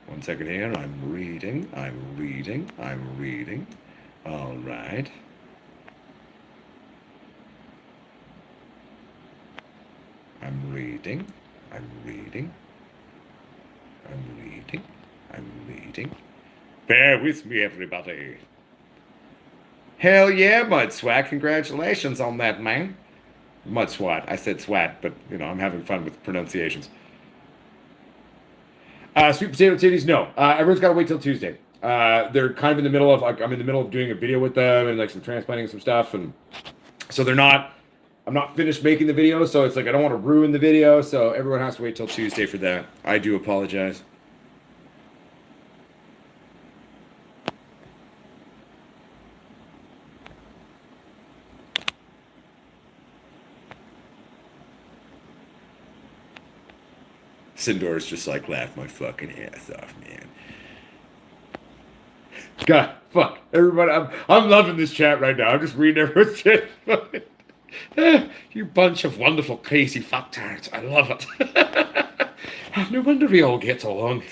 1 second here, I'm reading. All right. I'm reading. I'm reading. I'm reading. I'm reading. Bear with me, everybody. Hell yeah, Mudswat. Congratulations on that, man. Mudswat. I said swat, but, I'm having fun with pronunciations. Sweet potato titties, no. Everyone's got to wait till Tuesday. They're kind of in the middle of, like, I'm in the middle of doing a video with them and, like, some transplanting and some stuff. And so I'm not finished making the video. So it's like, I don't want to ruin the video. So everyone has to wait till Tuesday for that. I do apologize. Sindor's just like, laugh my fucking ass off, man. God, fuck. Everybody, I'm loving this chat right now. I'm just reading everyone's shit. You bunch of wonderful, crazy fucktards. I love it. No wonder we all get along.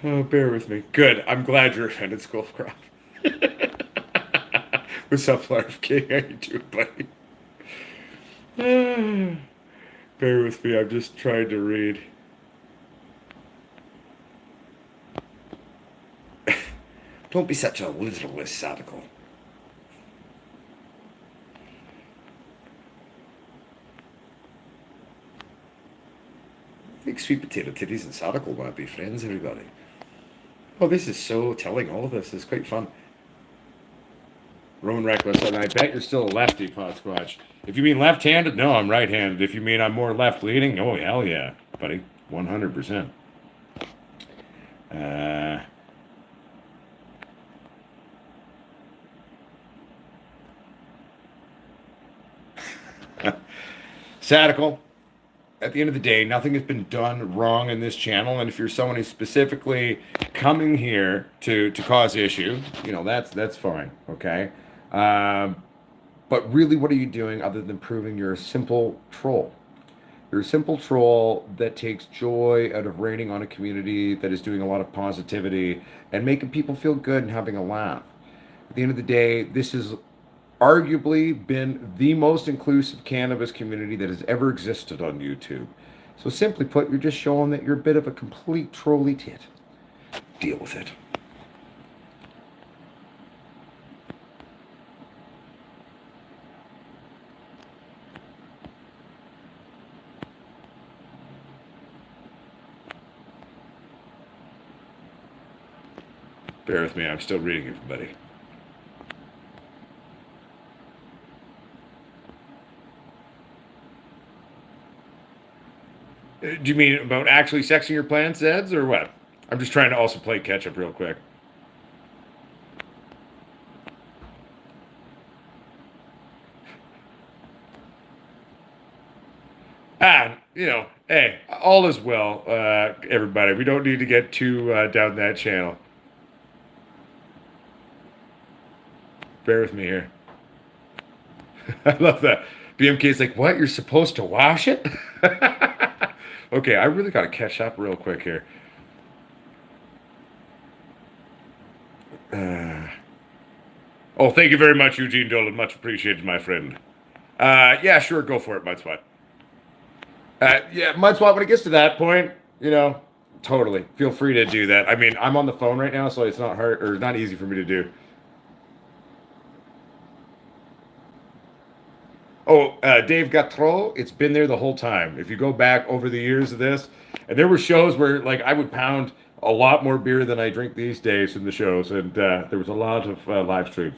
Oh, bear with me. Good. I'm glad you're offended, Skullcraft. What's up, Larv King? How you doing, buddy? Bear with me. I'm just trying to read. Don't be such a literalist, Sadical. I think Sweet Potato Titties and Sadical might be friends, everybody. Oh, this is so telling. All of this is quite fun. Roman Reckless, and I bet you're still a lefty, Potsquatch. If you mean left-handed, no, I'm right-handed. If you mean I'm more left-leaning, oh, hell yeah, buddy. 100%. Sadical, at the end of the day, nothing has been done wrong in this channel, and if you're someone who's specifically coming here to cause issue, that's fine, okay? But really, what are you doing other than proving you're a simple troll? You're a simple troll that takes joy out of raining on a community that is doing a lot of positivity and making people feel good and having a laugh. At the end of the day, this has arguably been the most inclusive cannabis community that has ever existed on YouTube. So simply put, you're just showing that you're a bit of a complete trolly tit. Deal with it. Bear with me, I'm still reading, everybody. Do you mean about actually sexing your plants, Zeds, or what? I'm just trying to also play catch up real quick. Hey, all is well, everybody. We don't need to get too down that channel. Bear with me here. I love that. BMK's like, what? You're supposed to wash it? Okay, I really got to catch up real quick here. Oh, thank you very much, Eugene Dolan. Much appreciated, my friend. Yeah, sure, go for it, Mudswat. Yeah, Mudswat, when it gets to that point, totally. Feel free to do that. I mean, I'm on the phone right now, so it's not hard or not easy for me to do. Oh, Dave Gautreau, it's been there the whole time. If you go back over the years of this, and there were shows where, like, I would pound a lot more beer than I drink these days in the shows, and there was a lot of live streams.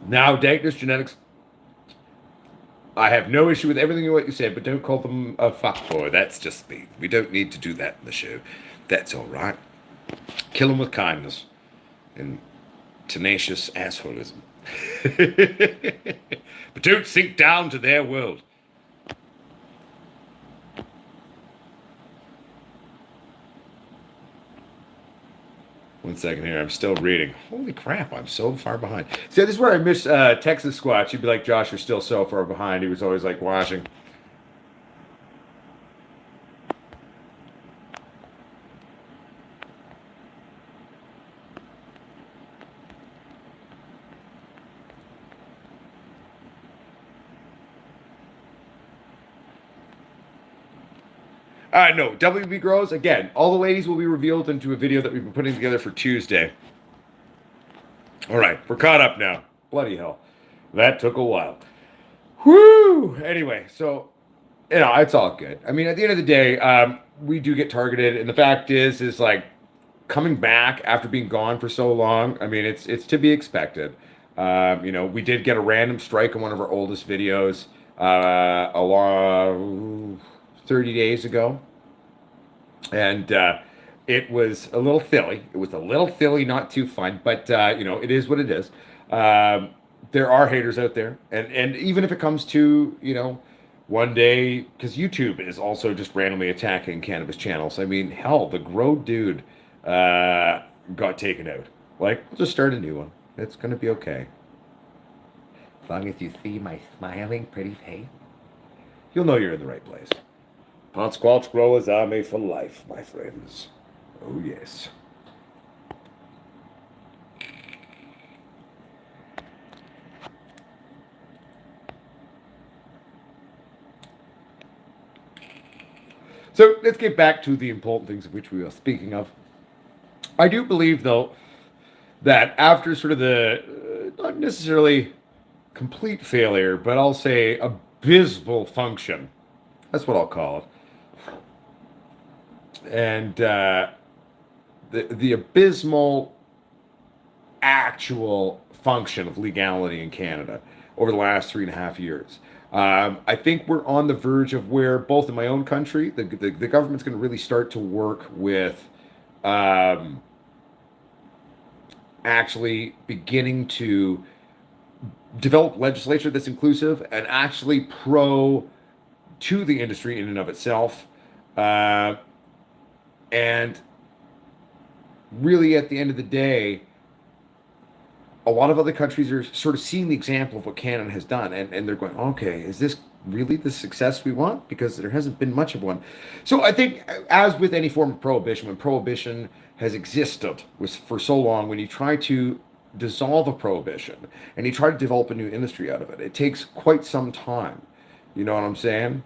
Now, Dankness Genetics, I have no issue with everything what you said, but don't call them a fuckboy. That's just me. We don't need to do that in the show. That's all right. Kill them with kindness and tenacious assholism. But don't sink down to their world. One second here. I'm still reading. Holy crap, I'm so far behind. See, this is where I miss Texas Squatch. He'd be like, Josh, you're still so far behind. He was always like watching. No, WB Grows, again, all the ladies will be revealed into a video that we've been putting together for Tuesday. All right, we're caught up now. Bloody hell. That took a while. Whoo! Anyway, so, it's all good. I mean, at the end of the day, we do get targeted, and the fact is like, coming back after being gone for so long, I mean, it's to be expected. We did get a random strike on one of our oldest videos along 30 days ago, and it was a little silly. It was a little silly, not too fun, but it is what it is. There are haters out there, and even if it comes to one day, because YouTube is also just randomly attacking cannabis channels. I mean, hell, the Grow dude got taken out. Like, we'll just start a new one. It's gonna be okay. As long as you see my smiling, pretty face, you'll know you're in the right place. Potsquatch Growers are made for life, my friends. Oh, yes. So let's get back to the important things of which we are speaking of. I do believe, though, that after sort of the not necessarily complete failure, but I'll say abysmal function, that's what I'll call it, and the abysmal actual function of legality in Canada over the last 3.5 years. I think we're on the verge of where, both in my own country, the government's going to really start to work with actually beginning to develop legislation that's inclusive and actually pro to the industry in and of itself. And really, at the end of the day, a lot of other countries are sort of seeing the example of what Canada has done, and they're going, okay, is this really the success we want? Because there hasn't been much of one. So I think, as with any form of prohibition, when prohibition has existed for so long, when you try to dissolve a prohibition and you try to develop a new industry out of it, it takes quite some time. You know what I'm saying?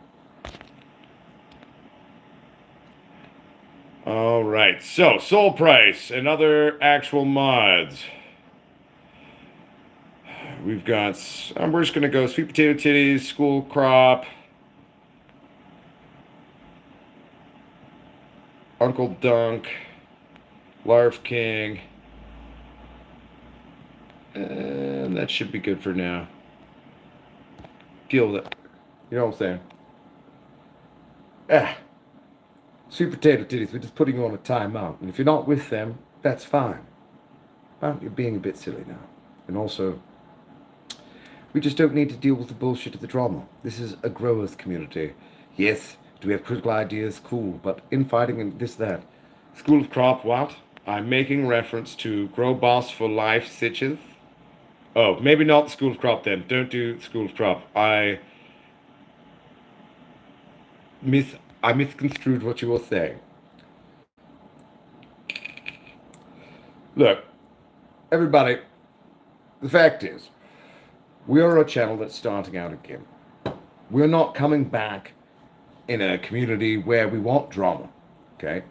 All right, so Soul Price and other actual mods. We've got, we're just going to go Sweet Potato Titties, School Crop, Uncle Dunk, Larf King, and that should be good for now. Deal with it. You know what I'm saying? Sweet Potato Titties, we're just putting you on a timeout. And if you're not with them, that's fine. Well, you're being a bit silly now. And also, we just don't need to deal with the bullshit of the drama. This is a growers community. Yes, do we have critical ideas? Cool. But infighting and this, that. School of Crop, what? I'm making reference to Grow Boss for Life Sitches. Oh, maybe not the School of Crop then. Don't do School of Crop. I misconstrued what you were saying. Look, everybody, the fact is, we are a channel that's starting out again. We're not coming back in a community where we want drama, okay?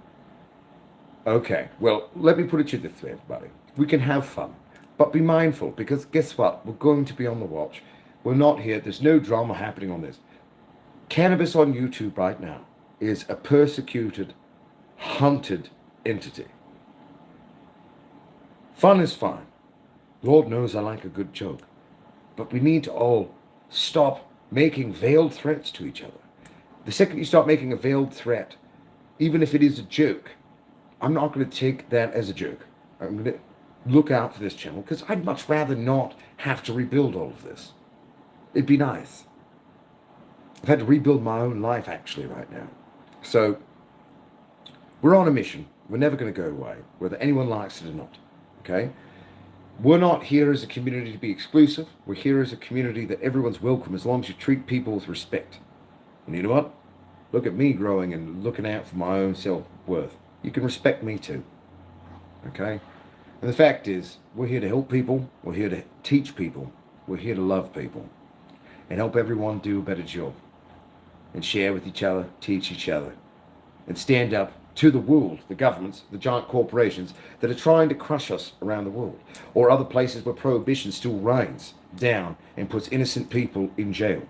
Okay, well, let me put it to you this way, everybody. We can have fun, but be mindful, because guess what? We're going to be on the watch. We're not here. There's no drama happening on this. Cannabis on YouTube right now is a persecuted, hunted entity. Fun is fine. Lord knows I like a good joke. But we need to all stop making veiled threats to each other. The second you start making a veiled threat, even if it is a joke, I'm not going to take that as a joke. I'm going to look out for this channel, because I'd much rather not have to rebuild all of this. It'd be nice. I've had to rebuild my own life, actually, right now. So, we're on a mission. We're never going to go away, whether anyone likes it or not. Okay? We're not here as a community to be exclusive. We're here as a community that everyone's welcome, as long as you treat people with respect. And you know what? Look at me growing and looking out for my own self-worth. You can respect me too. Okay? And the fact is, we're here to help people. We're here to teach people. We're here to love people. And help everyone do a better job. And share with each other, teach each other. and stand up to the world, the governments, the giant corporations that are trying to crush us around the world, or other places where prohibition still reigns down and puts innocent people in jail.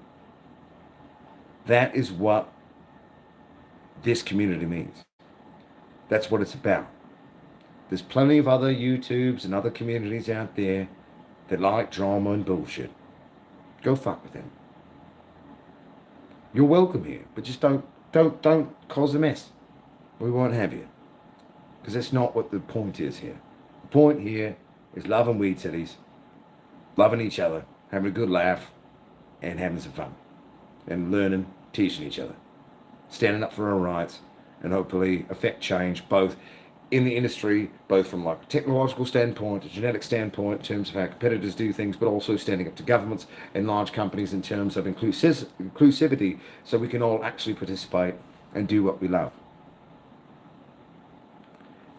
That is what this community means. That's what it's about. There's plenty of other YouTubes and other communities out there that like drama and bullshit. Go fuck with them. You're welcome here, but just don't cause a mess. We won't have you. Because that's not what the point is here. The point here is loving weed cities, loving each other, having a good laugh, and having some fun. And learning, teaching each other. Standing up for our rights, and hopefully affect change both in the industry, both from like a technological standpoint, a genetic standpoint, in terms of how competitors do things, but also standing up to governments and large companies in terms of inclusivity, so we can all actually participate and do what we love.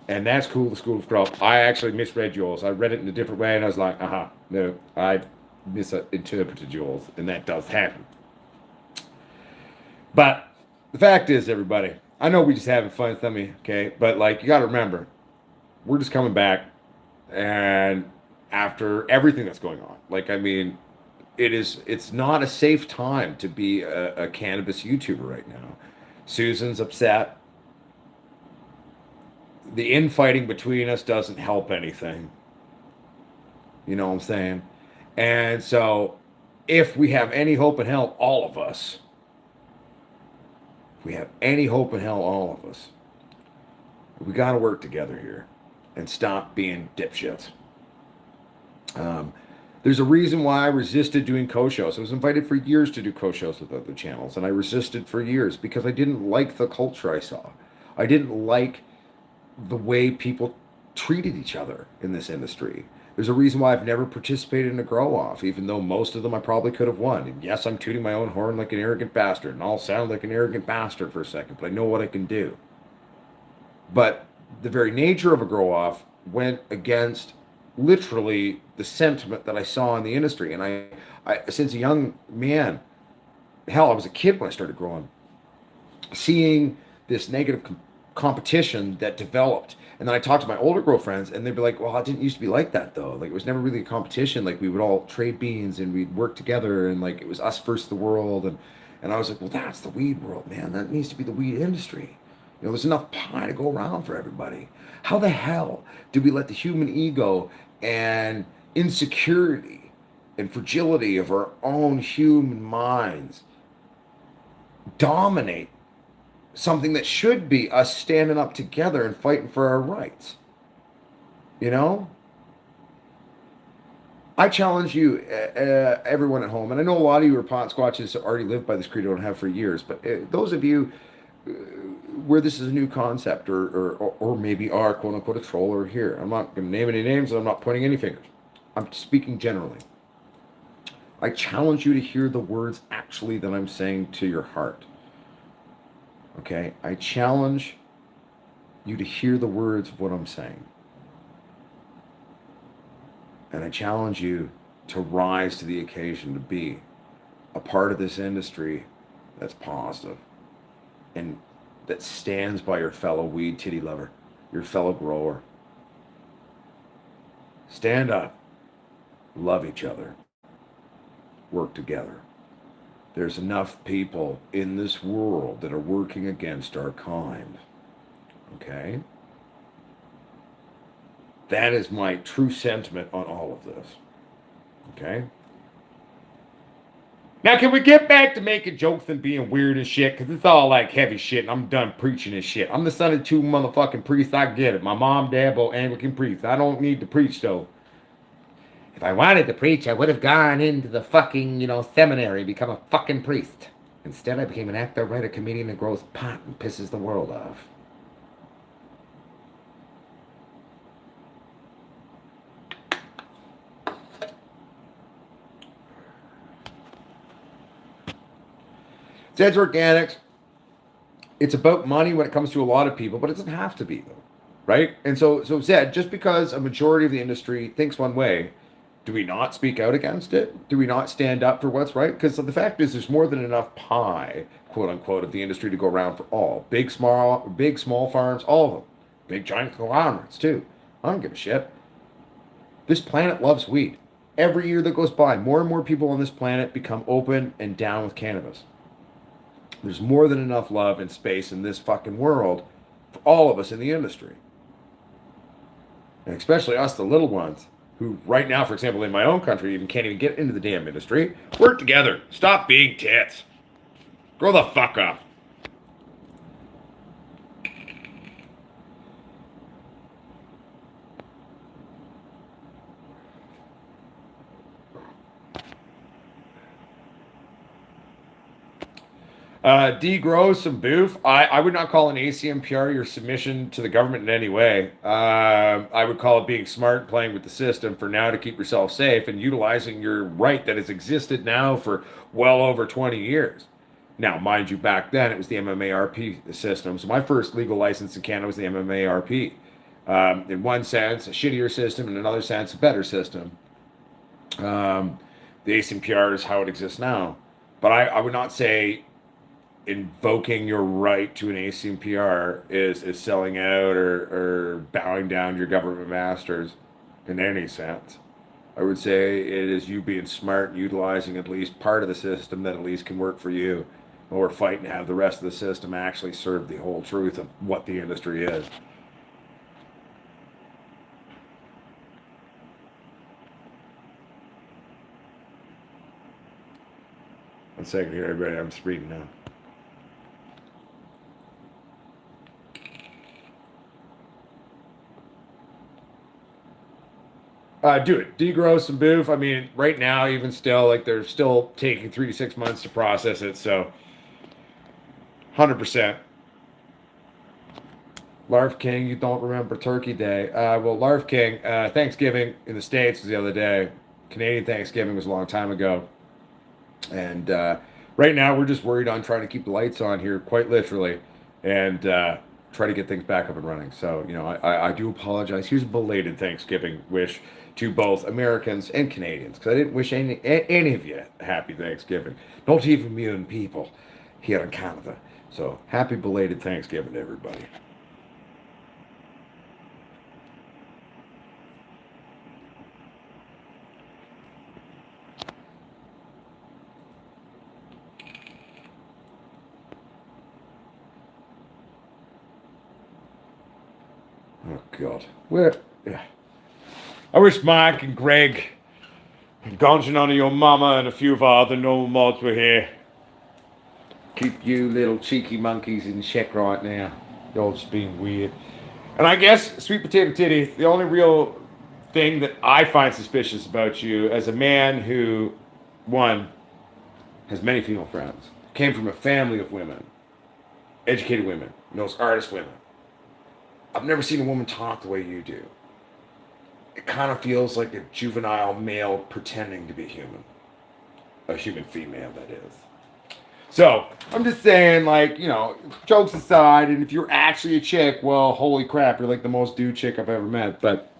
And that's cool, the School of Growth. I actually misread yours. I read it in a different way, and I was like, no, I misinterpreted yours, and that does happen. But the fact is, everybody, I know we just having fun with me, okay? But like, you got to remember, we're just coming back, and after everything that's going on, like, I mean, it's not a safe time to be a cannabis YouTuber right now. Susan's upset. The infighting between us doesn't help anything. You know what I'm saying? And so, if we have any hope in hell, all of us, we have any hope in hell, all of us, we got to work together here and stop being dipshits. There's a reason why I resisted doing co-shows. I was invited for years to do co-shows with other channels, and I resisted for years because I didn't like the culture I saw. I didn't like the way people treated each other in this industry. There's a reason why I've never participated in a grow-off, even though most of them I probably could have won. And yes, I'm tooting my own horn like an arrogant bastard, and I'll sound like an arrogant bastard for a second, but I know what I can do. But the very nature of a grow-off went against literally the sentiment that I saw in the industry. And I since a young man, hell, I was a kid when I started growing, seeing this negative competition that developed. And then I talked to my older girlfriends, and they'd be like, well, it didn't used to be like that, though. Like, it was never really a competition. Like, we would all trade beans, and we'd work together, and, like, it was us versus the world. And I was like, well, that's the weed world, man. That needs to be the weed industry. You know, there's enough pie to go around for everybody. How the hell did we let the human ego and insecurity and fragility of our own human minds dominate something that should be us standing up together and fighting for our rights? You know? I challenge you, everyone at home, and I know a lot of you are Potsquatches already live by this credo and have for years, but those of you where this is a new concept, or maybe are quote unquote a troll or here, I'm not going to name any names, and I'm not pointing any fingers. I'm speaking generally. I challenge you to hear the words actually that I'm saying to your heart. Okay? I challenge you to hear the words of what I'm saying. And I challenge you to rise to the occasion, to be a part of this industry that's positive and that stands by your fellow weed titty lover, your fellow grower. Stand up, love each other, work together. There's enough people in this world that are working against our kind. Okay? That is my true sentiment on all of this. Okay? Now, can we get back to making jokes and being weird and shit? Because it's all like heavy shit, and I'm done preaching this shit. I'm the son of 2 motherfucking priests. I get it. My mom, dad, both Anglican priests. I don't need to preach, though. If I wanted to preach, I would have gone into the fucking, seminary, become a fucking priest. Instead, I became an actor, writer, comedian, and grows pot and pisses the world off. Zed's Organics. It's about money when it comes to a lot of people, but it doesn't have to be, though, right? And so Zed, just because a majority of the industry thinks one way, Do we not speak out against it? Do we not stand up for what's right? Because the fact is, there's more than enough pie, quote unquote, of the industry to go around for all. Big, small farms, all of them. Big, giant conglomerates, too. I don't give a shit. This planet loves weed. Every year that goes by, more and more people on this planet become open and down with cannabis. There's more than enough love and space in this fucking world for all of us in the industry. And especially us, the little ones, who right now, for example, in my own country, even can't even get into the damn industry. Work together. Stop being tits. Grow the fuck up. Degrow some boof. I would not call an ACMPR your submission to the government in any way. I would call it being smart, playing with the system for now to keep yourself safe and utilizing your right that has existed now for well over 20 years. Now, mind you, back then it was the MMARP system. So my first legal license in Canada was the MMARP. In one sense, a shittier system. In another sense, a better system. The ACMPR is how it exists now. But I would not say invoking your right to an ACMPR is selling out or bowing down to your government masters in any sense. I would say it is you being smart, utilizing at least part of the system that at least can work for you, or fight and have the rest of the system actually serve the whole truth of what the industry is. One second here, everybody. I'm just reading now. Do it. Degrow some boof. I mean, right now, even still, like they're still taking 3 to 6 months to process it. So, 100%. Larv King, you don't remember Turkey Day. Well, Larv King, Thanksgiving in the States was the other day. Canadian Thanksgiving was a long time ago. And right now, we're just worried on trying to keep the lights on here, quite literally, and try to get things back up and running. So, I do apologize. Here's a belated Thanksgiving wish to both Americans and Canadians, because I didn't wish any of you a happy Thanksgiving. Not even me and people here in Canada. So, happy belated Thanksgiving to everybody. Oh, God. Yeah. I wish Mike and Greg and Gonjan on your mama and a few of our other normal mods were here. Keep you little cheeky monkeys in check right now. You're all just being weird. And I guess, Sweet Potato Titty, the only real thing that I find suspicious about you as a man who, one, has many female friends, came from a family of women, educated women, knows artist women. I've never seen a woman talk the way you do. It kind of feels like a juvenile male pretending to be human. A human female, that is. So, I'm just saying, like, jokes aside, and if you're actually a chick, well, holy crap, you're like the most dude chick I've ever met. But,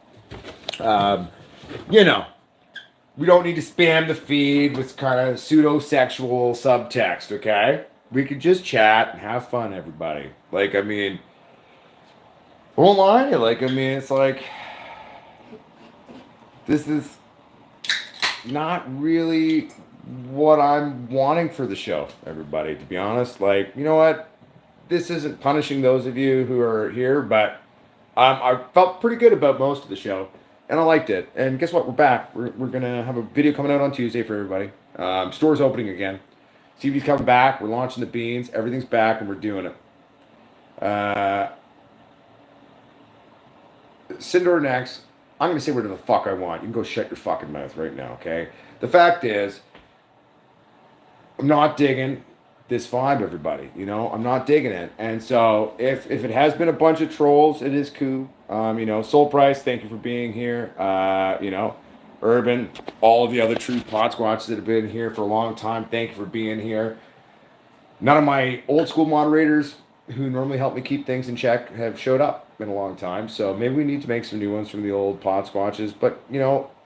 we don't need to spam the feed with kind of pseudo-sexual subtext, okay? We could just chat and have fun, everybody. Like, I mean, I won't lie, it's like, this is not really what I'm wanting for the show, everybody, to be honest. Like, you know what? This isn't punishing those of you who are here, but I felt pretty good about most of the show, and I liked it. And guess what? We're back. We're going to have a video coming out on Tuesday for everybody. Store's opening again. CBD's coming back. We're launching the beans. Everything's back, and we're doing it. Cinder next. I'm going to say whatever the fuck I want. You can go shut your fucking mouth right now, okay? The fact is, I'm not digging this vibe, everybody. I'm not digging it. And so, if it has been a bunch of trolls, it is cool. Soul Price, thank you for being here. Urban, all of the other true Potsquatches that have been here for a long time, thank you for being here. None of my old school moderators who normally help me keep things in check have showed up in a long time, so maybe we need to make some new ones from the old Potsquatches. But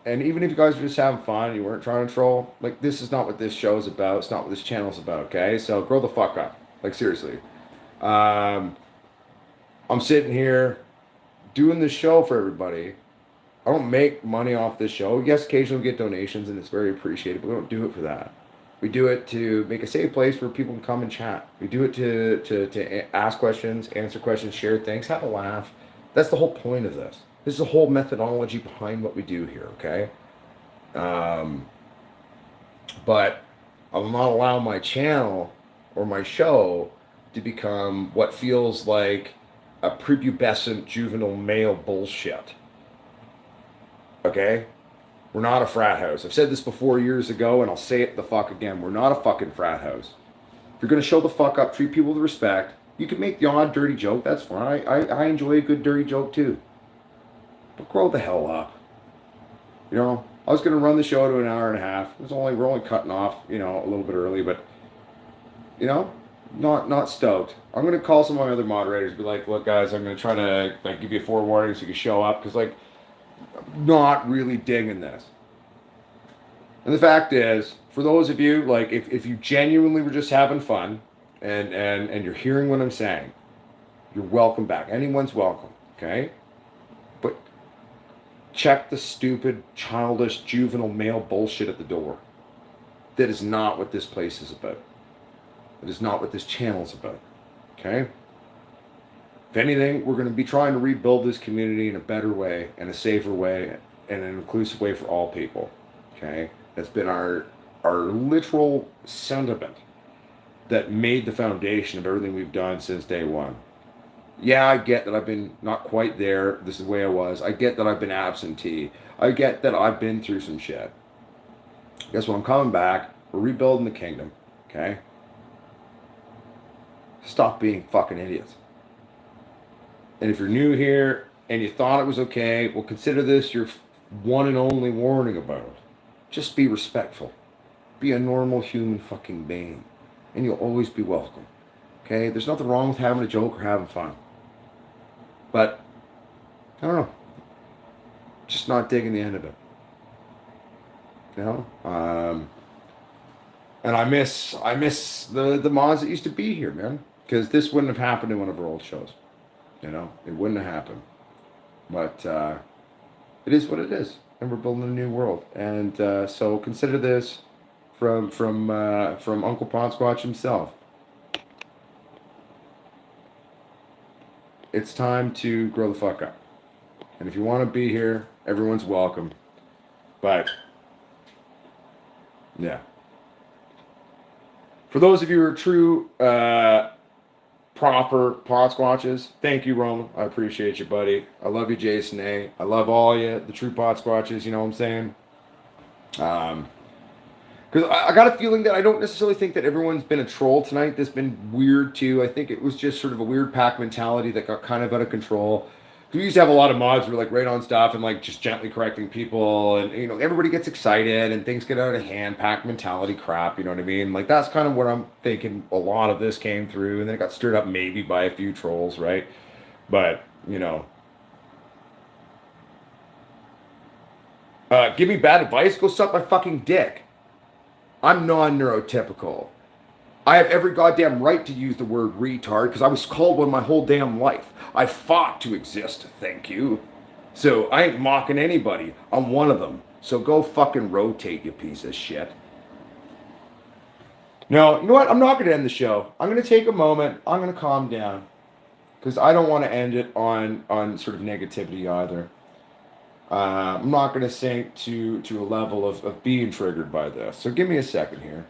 And even if you guys are just having fun, you weren't trying to troll, like, this is not what this show is about. It's not what this channel is about, okay? So grow the fuck up. Like, seriously. Um, I'm sitting here doing this show for everybody. I don't make money off this show. Yes, occasionally we get donations, and it's very appreciated, but we don't do it for that. We do it to make a safe place where people can come and chat. We do it to ask questions, answer questions, share things, have a laugh. That's the whole point of this. This is the whole methodology behind what we do here, okay? But I will not allow my channel or my show to become what feels like a prepubescent juvenile male bullshit. Okay? We're not a frat house. I've said this before years ago, and I'll say it the fuck again. We're not a fucking frat house. If you're going to show the fuck up, treat people with respect, you can make the odd dirty joke. That's fine. I enjoy a good dirty joke too. But grow the hell up. You know, I was going to run the show to an hour and a half. We're only cutting off, a little bit early, but, not stoked. I'm going to call some of my other moderators, be like, look, guys, I'm going to try to give you a forewarning so you can show up, because I'm not really digging this. And the fact is, for those of you, if you genuinely were just having fun and you're hearing what I'm saying, you're welcome back. Anyone's welcome, okay? But check the stupid, childish, juvenile male bullshit at the door. That is not what this place is about. It is not what this channel is about, okay? If anything, we're going to be trying to rebuild this community in a better way, and a safer way, and an inclusive way for all people, okay? That's been our literal sentiment that made the foundation of everything we've done since day one. Yeah, I get that I've been not quite there. This is the way I was. I get that I've been absentee. I get that I've been through some shit. Guess what? I'm coming back. We're rebuilding the kingdom, okay? Stop being fucking idiots. And if you're new here and you thought it was okay, well, consider this your one and only warning about it. Just be respectful. Be a normal human fucking being. And you'll always be welcome. Okay? There's nothing wrong with having a joke or having fun. But, I don't know. Just not digging the end of it. And I miss the mods that used to be here, man. Because this wouldn't have happened in one of our old shows. It wouldn't have happened. But it is what it is, and we're building a new world. And so consider this from Uncle Potsquatch himself. It's time to grow the fuck up. And if you want to be here, everyone's welcome. But yeah, for those of you who are true proper Potsquatches, thank you, Roman. I appreciate you, buddy. I love you, Jason A. I love all you, the true Potsquatches, you know what I'm saying? Because I got a feeling that I don't necessarily think that everyone's been a troll tonight. That's been weird, too. I think it was just sort of a weird pack mentality that got kind of out of control. We used to have a lot of mods who were right on stuff and just gently correcting people, and everybody gets excited and things get out of hand, pack mentality crap, you know what I mean? That's kind of what I'm thinking a lot of this came through, and then it got stirred up maybe by a few trolls, right? But, give me bad advice, go suck my fucking dick. I'm non-neurotypical. I have every goddamn right to use the word retard because I was called one my whole damn life. I fought to exist, thank you. So I ain't mocking anybody. I'm one of them. So go fucking rotate, you piece of shit. No, you know what? I'm not going to end the show. I'm going to take a moment. I'm going to calm down. Because I don't want to end it on sort of negativity either. I'm not going to sink to a level of being triggered by this. So give me a second here.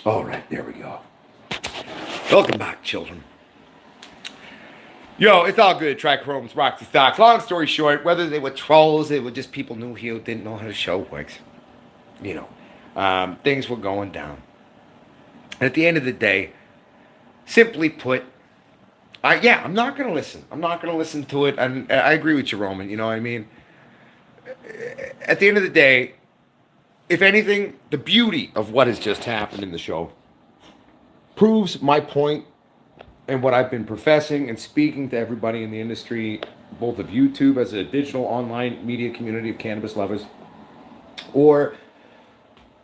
All right, there we go. Welcome back, children. Yo, it's all good. Trichromes, Roxy Stocks. Long story short, whether they were trolls, they were just people who didn't know how the show works. Things were going down. And at the end of the day, simply put, I'm not going to listen. I'm not going to listen to it. And I agree with you, Roman. You know what I mean? At the end of the day, if anything, the beauty of what has just happened in the show proves my point and what I've been professing and speaking to everybody in the industry, both of YouTube as a digital online media community of cannabis lovers, or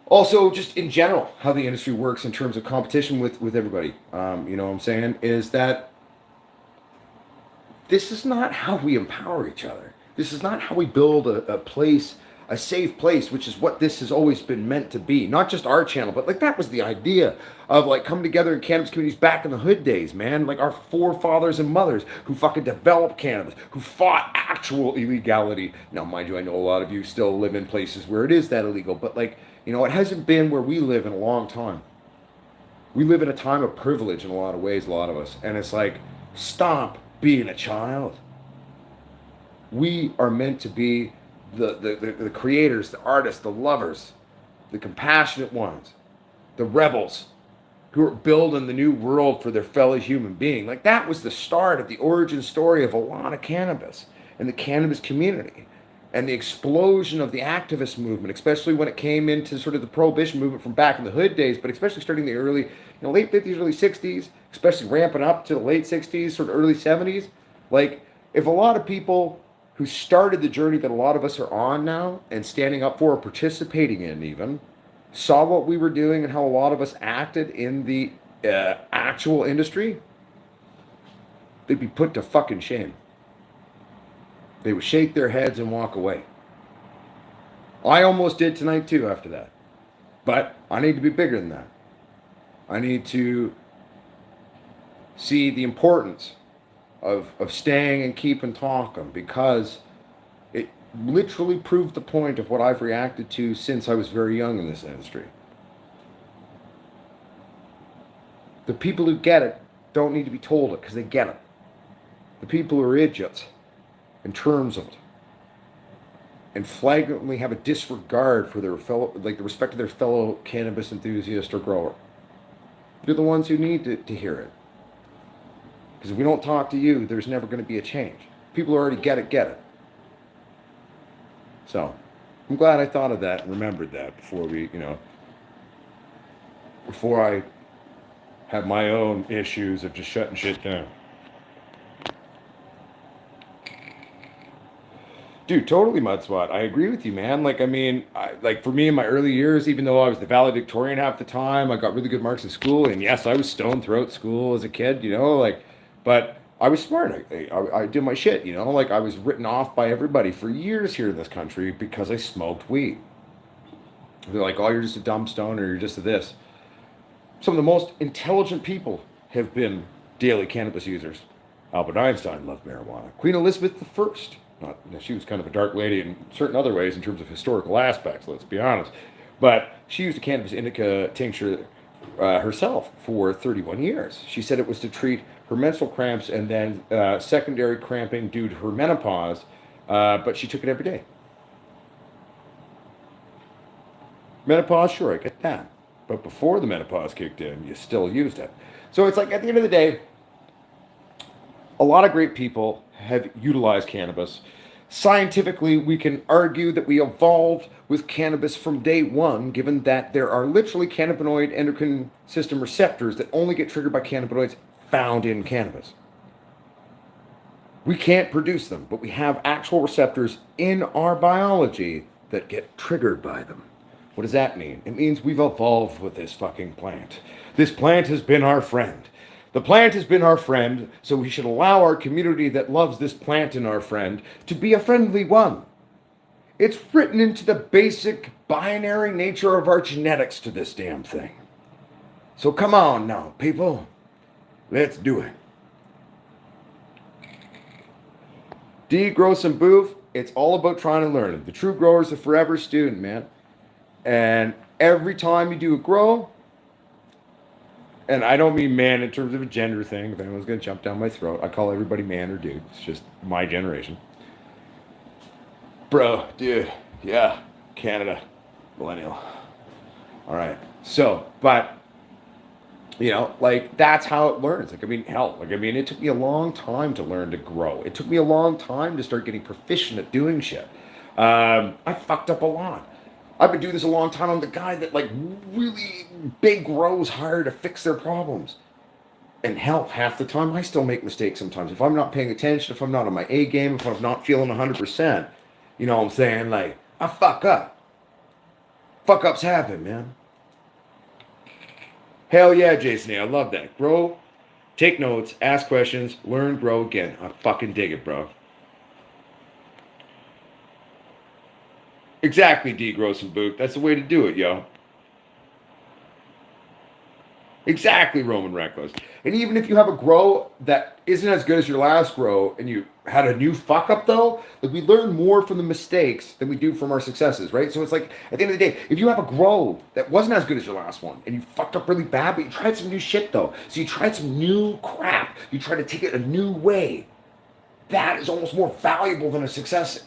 also just in general how the industry works in terms of competition with everybody. You know what I'm saying? Is that this is not how we empower each other. This is not how we build a place, a safe place, which is what this has always been meant to be. Not just our channel, but like that was the idea of like coming together in cannabis communities back in the hood days, man. Like our forefathers and mothers who fucking developed cannabis, who fought actual illegality. Now, mind you, I know a lot of you still live in places where it is that illegal, but like, you know, it hasn't been where we live in a long time. We live in a time of privilege in a lot of ways, a lot of us. And it's like, stop being a child. We are meant to be the creators, the artists, the lovers, the compassionate ones, the rebels who are building the new world for their fellow human being. Like that was the start of the origin story of a lot of cannabis and the cannabis community and the explosion of the activist movement, especially when it came into sort of the prohibition movement from back in the hood days, but especially starting in the early, late 50s, early 60s, especially ramping up to the late 60s, sort of early 70s. Like if a lot of people who started the journey that a lot of us are on now and standing up for or participating in even, saw what we were doing and how a lot of us acted in the actual industry, they'd be put to fucking shame. They would shake their heads and walk away. I almost did tonight too after that. But I need to be bigger than that. I need to see the importance of staying and keeping talking, because it literally proved the point of what I've reacted to since I was very young in this industry. The people who get it don't need to be told it because they get it. The people who are idiots in terms of it and flagrantly have a disregard for their fellow, like the respect of their fellow cannabis enthusiast or grower, you're the ones who need to hear it. Because if we don't talk to you, there's never going to be a change. People who already get it. So, I'm glad I thought of that and remembered that before we, before I have my own issues of just shutting shit down. Dude, totally Mudspot. I agree with you, man. Like, I mean, for me in my early years, even though I was the valedictorian half the time, I got really good marks in school, and yes, I was stoned throughout school as a kid, but I was smart. I did my shit, like I was written off by everybody for years here in this country because I smoked weed. They're like, oh, you're just a dumb stoner, you're just a this. Some of the most intelligent people have been daily cannabis users. Albert Einstein loved marijuana. Queen Elizabeth I, she was kind of a dark lady in certain other ways in terms of historical aspects, let's be honest. But she used a cannabis indica tincture herself for 31 years. She said it was to treat her menstrual cramps and then secondary cramping due to her menopause, but she took it every day. Menopause, sure, I get that. But before the menopause kicked in, you still used it. So it's like, at the end of the day, a lot of great people have utilized cannabis. Scientifically, we can argue that we evolved with cannabis from day one, given that there are literally cannabinoid endocrine system receptors that only get triggered by cannabinoids found in cannabis. We can't produce them, but we have actual receptors in our biology that get triggered by them. What does that mean? It means we've evolved with this fucking plant. This plant has been our friend. The plant has been our friend, so we should allow our community that loves this plant and our friend to be a friendly one. It's written into the basic binary nature of our genetics to this damn thing. So come on now, people. Let's do it. Degrowth and booth, it's all about trying to learn. The true grower is a forever student, man. And every time you do a grow, and I don't mean man in terms of a gender thing. If anyone's going to jump down my throat, I call everybody man or dude. It's just my generation. Bro, dude, yeah, Canada, millennial. All right. So, but, that's how it learns. It took me a long time to learn to grow. It took me a long time to start getting proficient at doing shit. I fucked up a lot. I've been doing this a long time. I'm the guy that really big grows hard to fix their problems. And hell, half the time I still make mistakes sometimes. If I'm not paying attention, if I'm not on my A game, if I'm not feeling 100%, you know what I'm saying? Like, I fuck up. Fuck ups happen, man. Hell yeah, Jason A. I love that. Grow, take notes, ask questions, learn, grow again. I fucking dig it, bro. Exactly, D. Gross and Boot. That's the way to do it, yo. Exactly, Roman Reckless. And even if you have a grow that isn't as good as your last grow and you had a new fuck up though, like we learn more from the mistakes than we do from our successes, right? So it's like at the end of the day, if you have a grow that wasn't as good as your last one and you fucked up really bad, but you tried some new shit though. So you tried some new crap. You tried to take it a new way. That is almost more valuable than a success.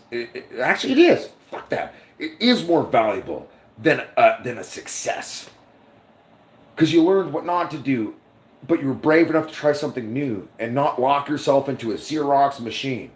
Actually, it is. Fuck that. It is more valuable than a success. Because you learned what not to do, but you were brave enough to try something new and not lock yourself into a Xerox machine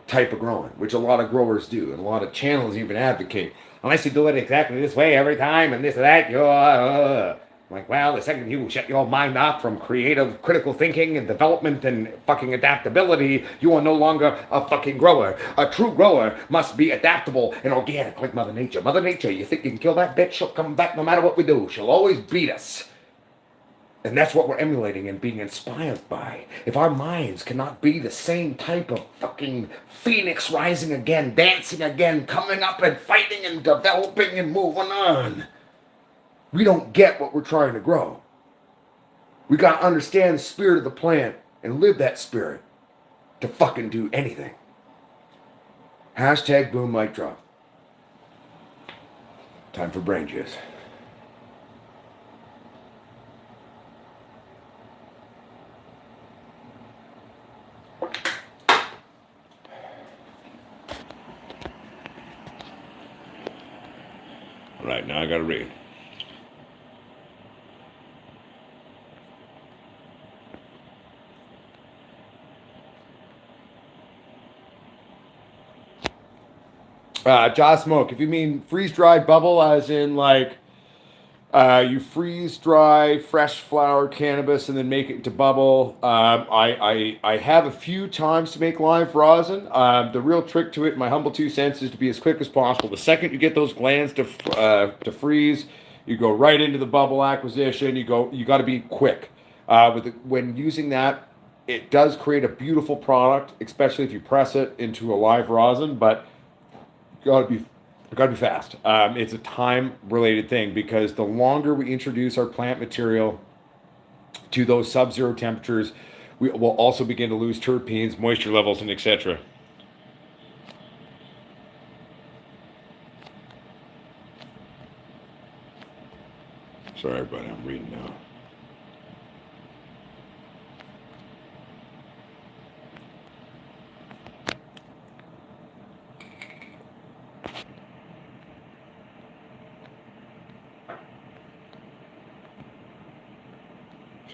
type of growing, which a lot of growers do, and a lot of channels even advocate. Unless you do it exactly this way every time and this and that, you're like, well, the second you shut your mind off from creative, critical thinking and development and fucking adaptability, you are no longer a fucking grower. A true grower must be adaptable and organic like Mother Nature. Mother Nature, you think you can kill that bitch? She'll come back no matter what we do. She'll always beat us. And that's what we're emulating and being inspired by. If our minds cannot be the same type of fucking phoenix rising again, dancing again, coming up and fighting and developing and moving on, we don't get what we're trying to grow. We got to understand the spirit of the plant and live that spirit to fucking do anything. Hashtag boom mic drop. Time for brain juice. All right, now I got to read. Jaw Smoke, if you mean freeze-dried bubble as in like you freeze dry fresh flower cannabis and then make it into bubble, I have a few times to make live rosin. The real trick to it, in my humble 2 cents, is to be as quick as possible. The second you get those glands to freeze, you go right into the bubble acquisition. You got to be quick. When using that, it does create a beautiful product, especially if you press it into a live rosin, but gotta be fast. It's a time-related thing because the longer we introduce our plant material to those sub-zero temperatures, we will also begin to lose terpenes, moisture levels, and etc. Sorry, everybody, I'm reading now.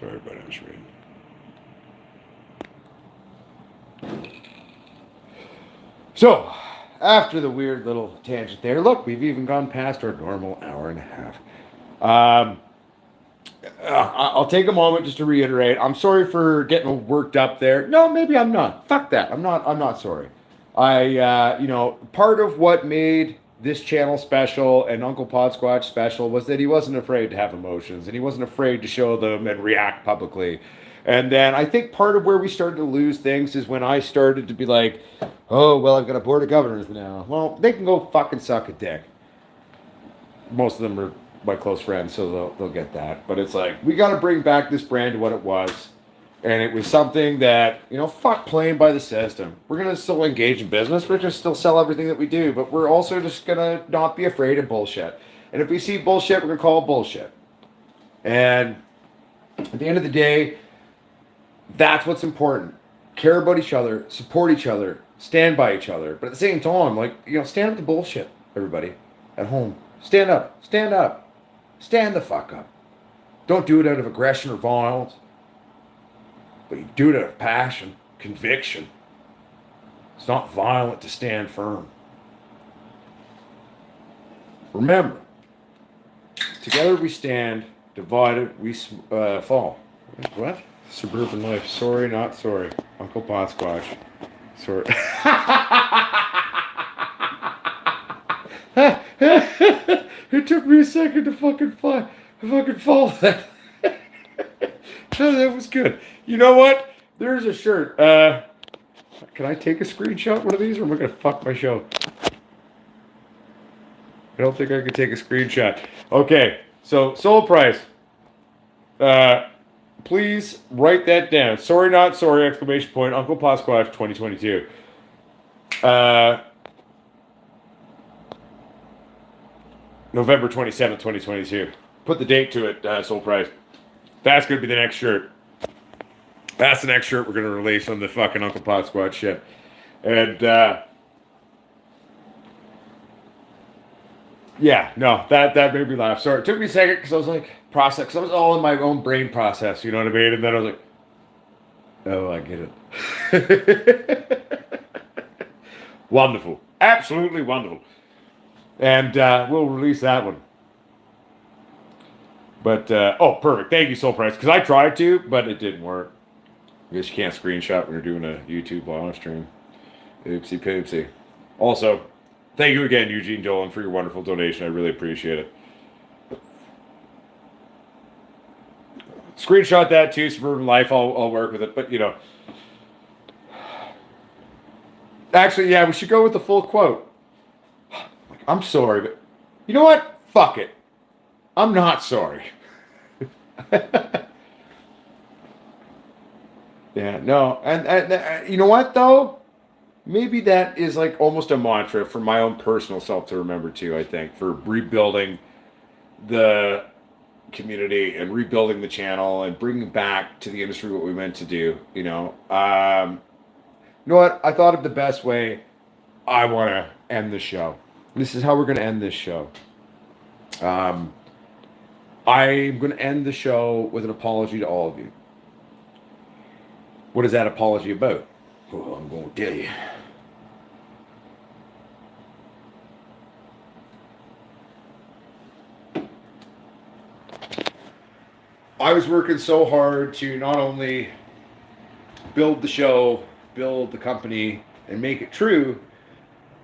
Sorry, but I was reading. So, after the weird little tangent there, look, we've even gone past our normal hour and a half. I'll take a moment just to reiterate. I'm sorry for getting worked up there. No, maybe I'm not. Fuck that. I'm not sorry. Part of what made this channel special and Uncle Potsquatch special was that he wasn't afraid to have emotions and he wasn't afraid to show them and react publicly. And then I think part of where we started to lose things is when I started to be like, oh, well, I've got a board of governors now. Well, they can go fucking suck a dick. Most of them are my close friends, so they'll get that. But it's like, we got to bring back this brand to what it was. And it was something that, fuck playing by the system. We're going to still engage in business. We're going to still sell everything that we do. But we're also just going to not be afraid of bullshit. And if we see bullshit, we're going to call it bullshit. And at the end of the day, that's what's important. Care about each other, support each other, stand by each other. But at the same time, stand up to bullshit, everybody, at home. Stand up. Stand up. Stand the fuck up. Don't do it out of aggression or violence. But you do it out of passion, conviction. It's not violent to stand firm. Remember, together we stand, divided we fall. What? Suburban life. Sorry, not sorry. Uncle Potsquatch. Sorry. It took me a second to fucking fall. That was good. You know what? There's a shirt. Can I take a screenshot of one of these, or am I gonna fuck my show? I don't think I can take a screenshot. Okay, so sold price. Please write that down. Sorry, not sorry! Exclamation point. Uncle Potsquatch 2022. November 27th, 2022. Put the date to it. Sold price. That's gonna be the next shirt. That's the next shirt we're gonna release on the fucking Uncle Potsquatch shit. And yeah, no, that made me laugh. Sorry, it took me a second because I was like process. Because I was all in my own brain process. You know what I mean? And then I was like, oh, I get it. Wonderful, absolutely wonderful. And we'll release that one. But oh, perfect. Thank you, Soul Price. Because I tried to, but it didn't work. I guess you can't screenshot when you're doing a YouTube live stream. Oopsie poopsie. Also, thank you again, Eugene Dolan, for your wonderful donation. I really appreciate it. Screenshot that too, Suburban Life. I'll work with it. But, you know. Actually, yeah, we should go with the full quote. I'm sorry, but you know what? Fuck it. I'm not sorry. Yeah, no. And you know what, though? Maybe that is like almost a mantra for my own personal self to remember too, I think, for rebuilding the community and rebuilding the channel and bringing back to the industry what we meant to do, you know. You know what? I thought of the best way I want to end the show. This is how we're going to end this show. I'm going to end the show with an apology to all of you. What is that apology about? Well, I'm going to tell you. I was working so hard to not only build the show, build the company, and make it true,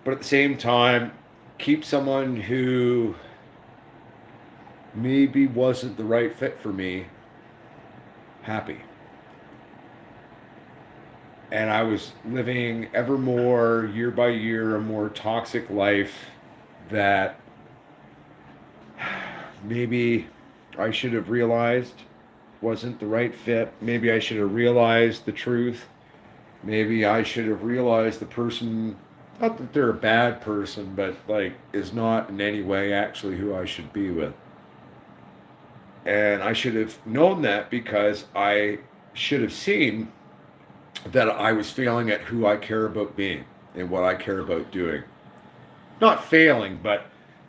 but at the same time, keep someone who maybe wasn't the right fit for me happy. And I was living ever more, year by year, a more toxic life that maybe I should have realized wasn't the right fit. Maybe I should have realized the truth. Maybe I should have realized the person, not that they're a bad person, but like is not in any way actually who I should be with. And I should have known that because I should have seen that I was failing at who I care about being and what I care about doing. Not failing, but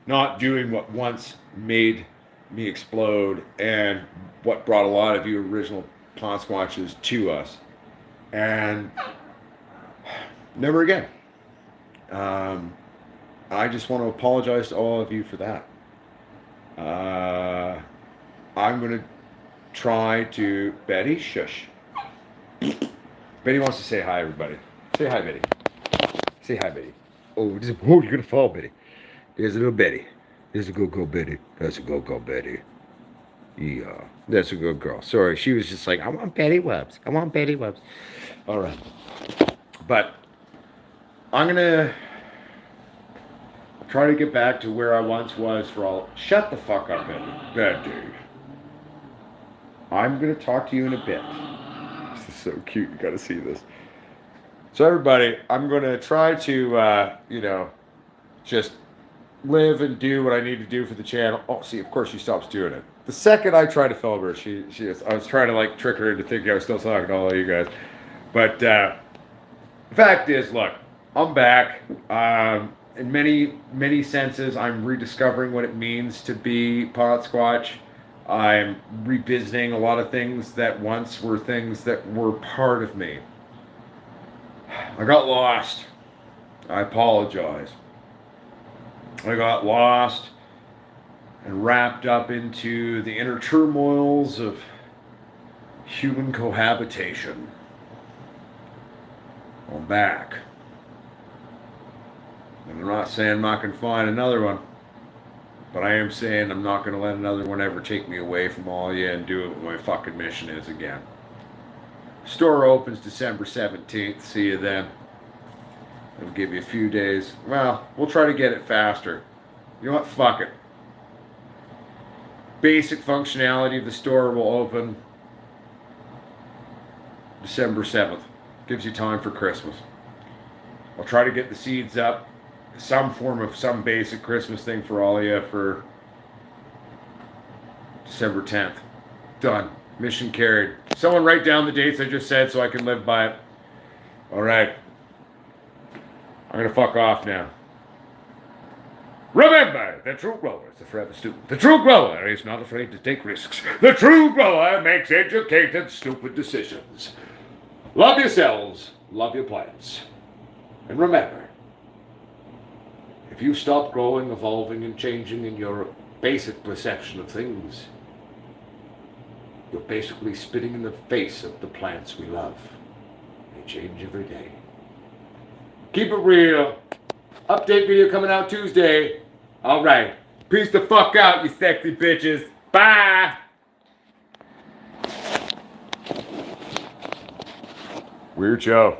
not doing what once made me explode and what brought a lot of you original Potsquatches to us. And never again. I just want to apologize to all of you for that. I'm going to try to... Betty, shush. Betty wants to say hi, everybody. Say hi, Betty. Say hi, Betty. Oh, you're going to fall, Betty. There's a little Betty. There's a good girl, Betty. That's a good girl, Betty. Yeah, that's a good girl. Sorry, she was just like, I want Betty Webs. I want Betty Webs. All right. But I'm going to try to get back to where I once was for all... Shut the fuck up, Betty. Betty. I'm going to talk to you in a bit. This is so cute. You got to see this. So everybody, I'm going to try to, just live and do what I need to do for the channel. Oh, see, of course she stops doing it. The second I try to film her, she is. I was trying to like trick her into thinking I was still talking to all of you guys. But the fact is, look, I'm back. In many, many senses, I'm rediscovering what it means to be Potsquatch. I'm revisiting a lot of things that once were things that were part of me. I got lost. I apologize. I got lost and wrapped up into the inner turmoils of human cohabitation. I'm back. And I'm not saying I'm not going to find another one, but I am saying I'm not going to let another one ever take me away from all you and do what my fucking mission is again. Store opens December 17th. See you then. It'll give you a few days. Well, we'll try to get it faster. You know what? Fuck it. Basic functionality of the store will open December 7th. Gives you time for Christmas. I'll try to get the seeds up. Some form of some basic Christmas thing for all of you for December 10th. Done. Mission carried. Someone write down the dates I just said so I can live by it. Alright. I'm going to fuck off now. Remember, the true grower is a forever student. The true grower is not afraid to take risks. The true grower makes educated, stupid decisions. Love yourselves, love your plants. And remember, if you stop growing, evolving, and changing in your basic perception of things, you're basically spitting in the face of the plants we love. They change every day. Keep it real. Update video coming out Tuesday. Alright. Peace the fuck out, you sexy bitches. Bye! Weird show.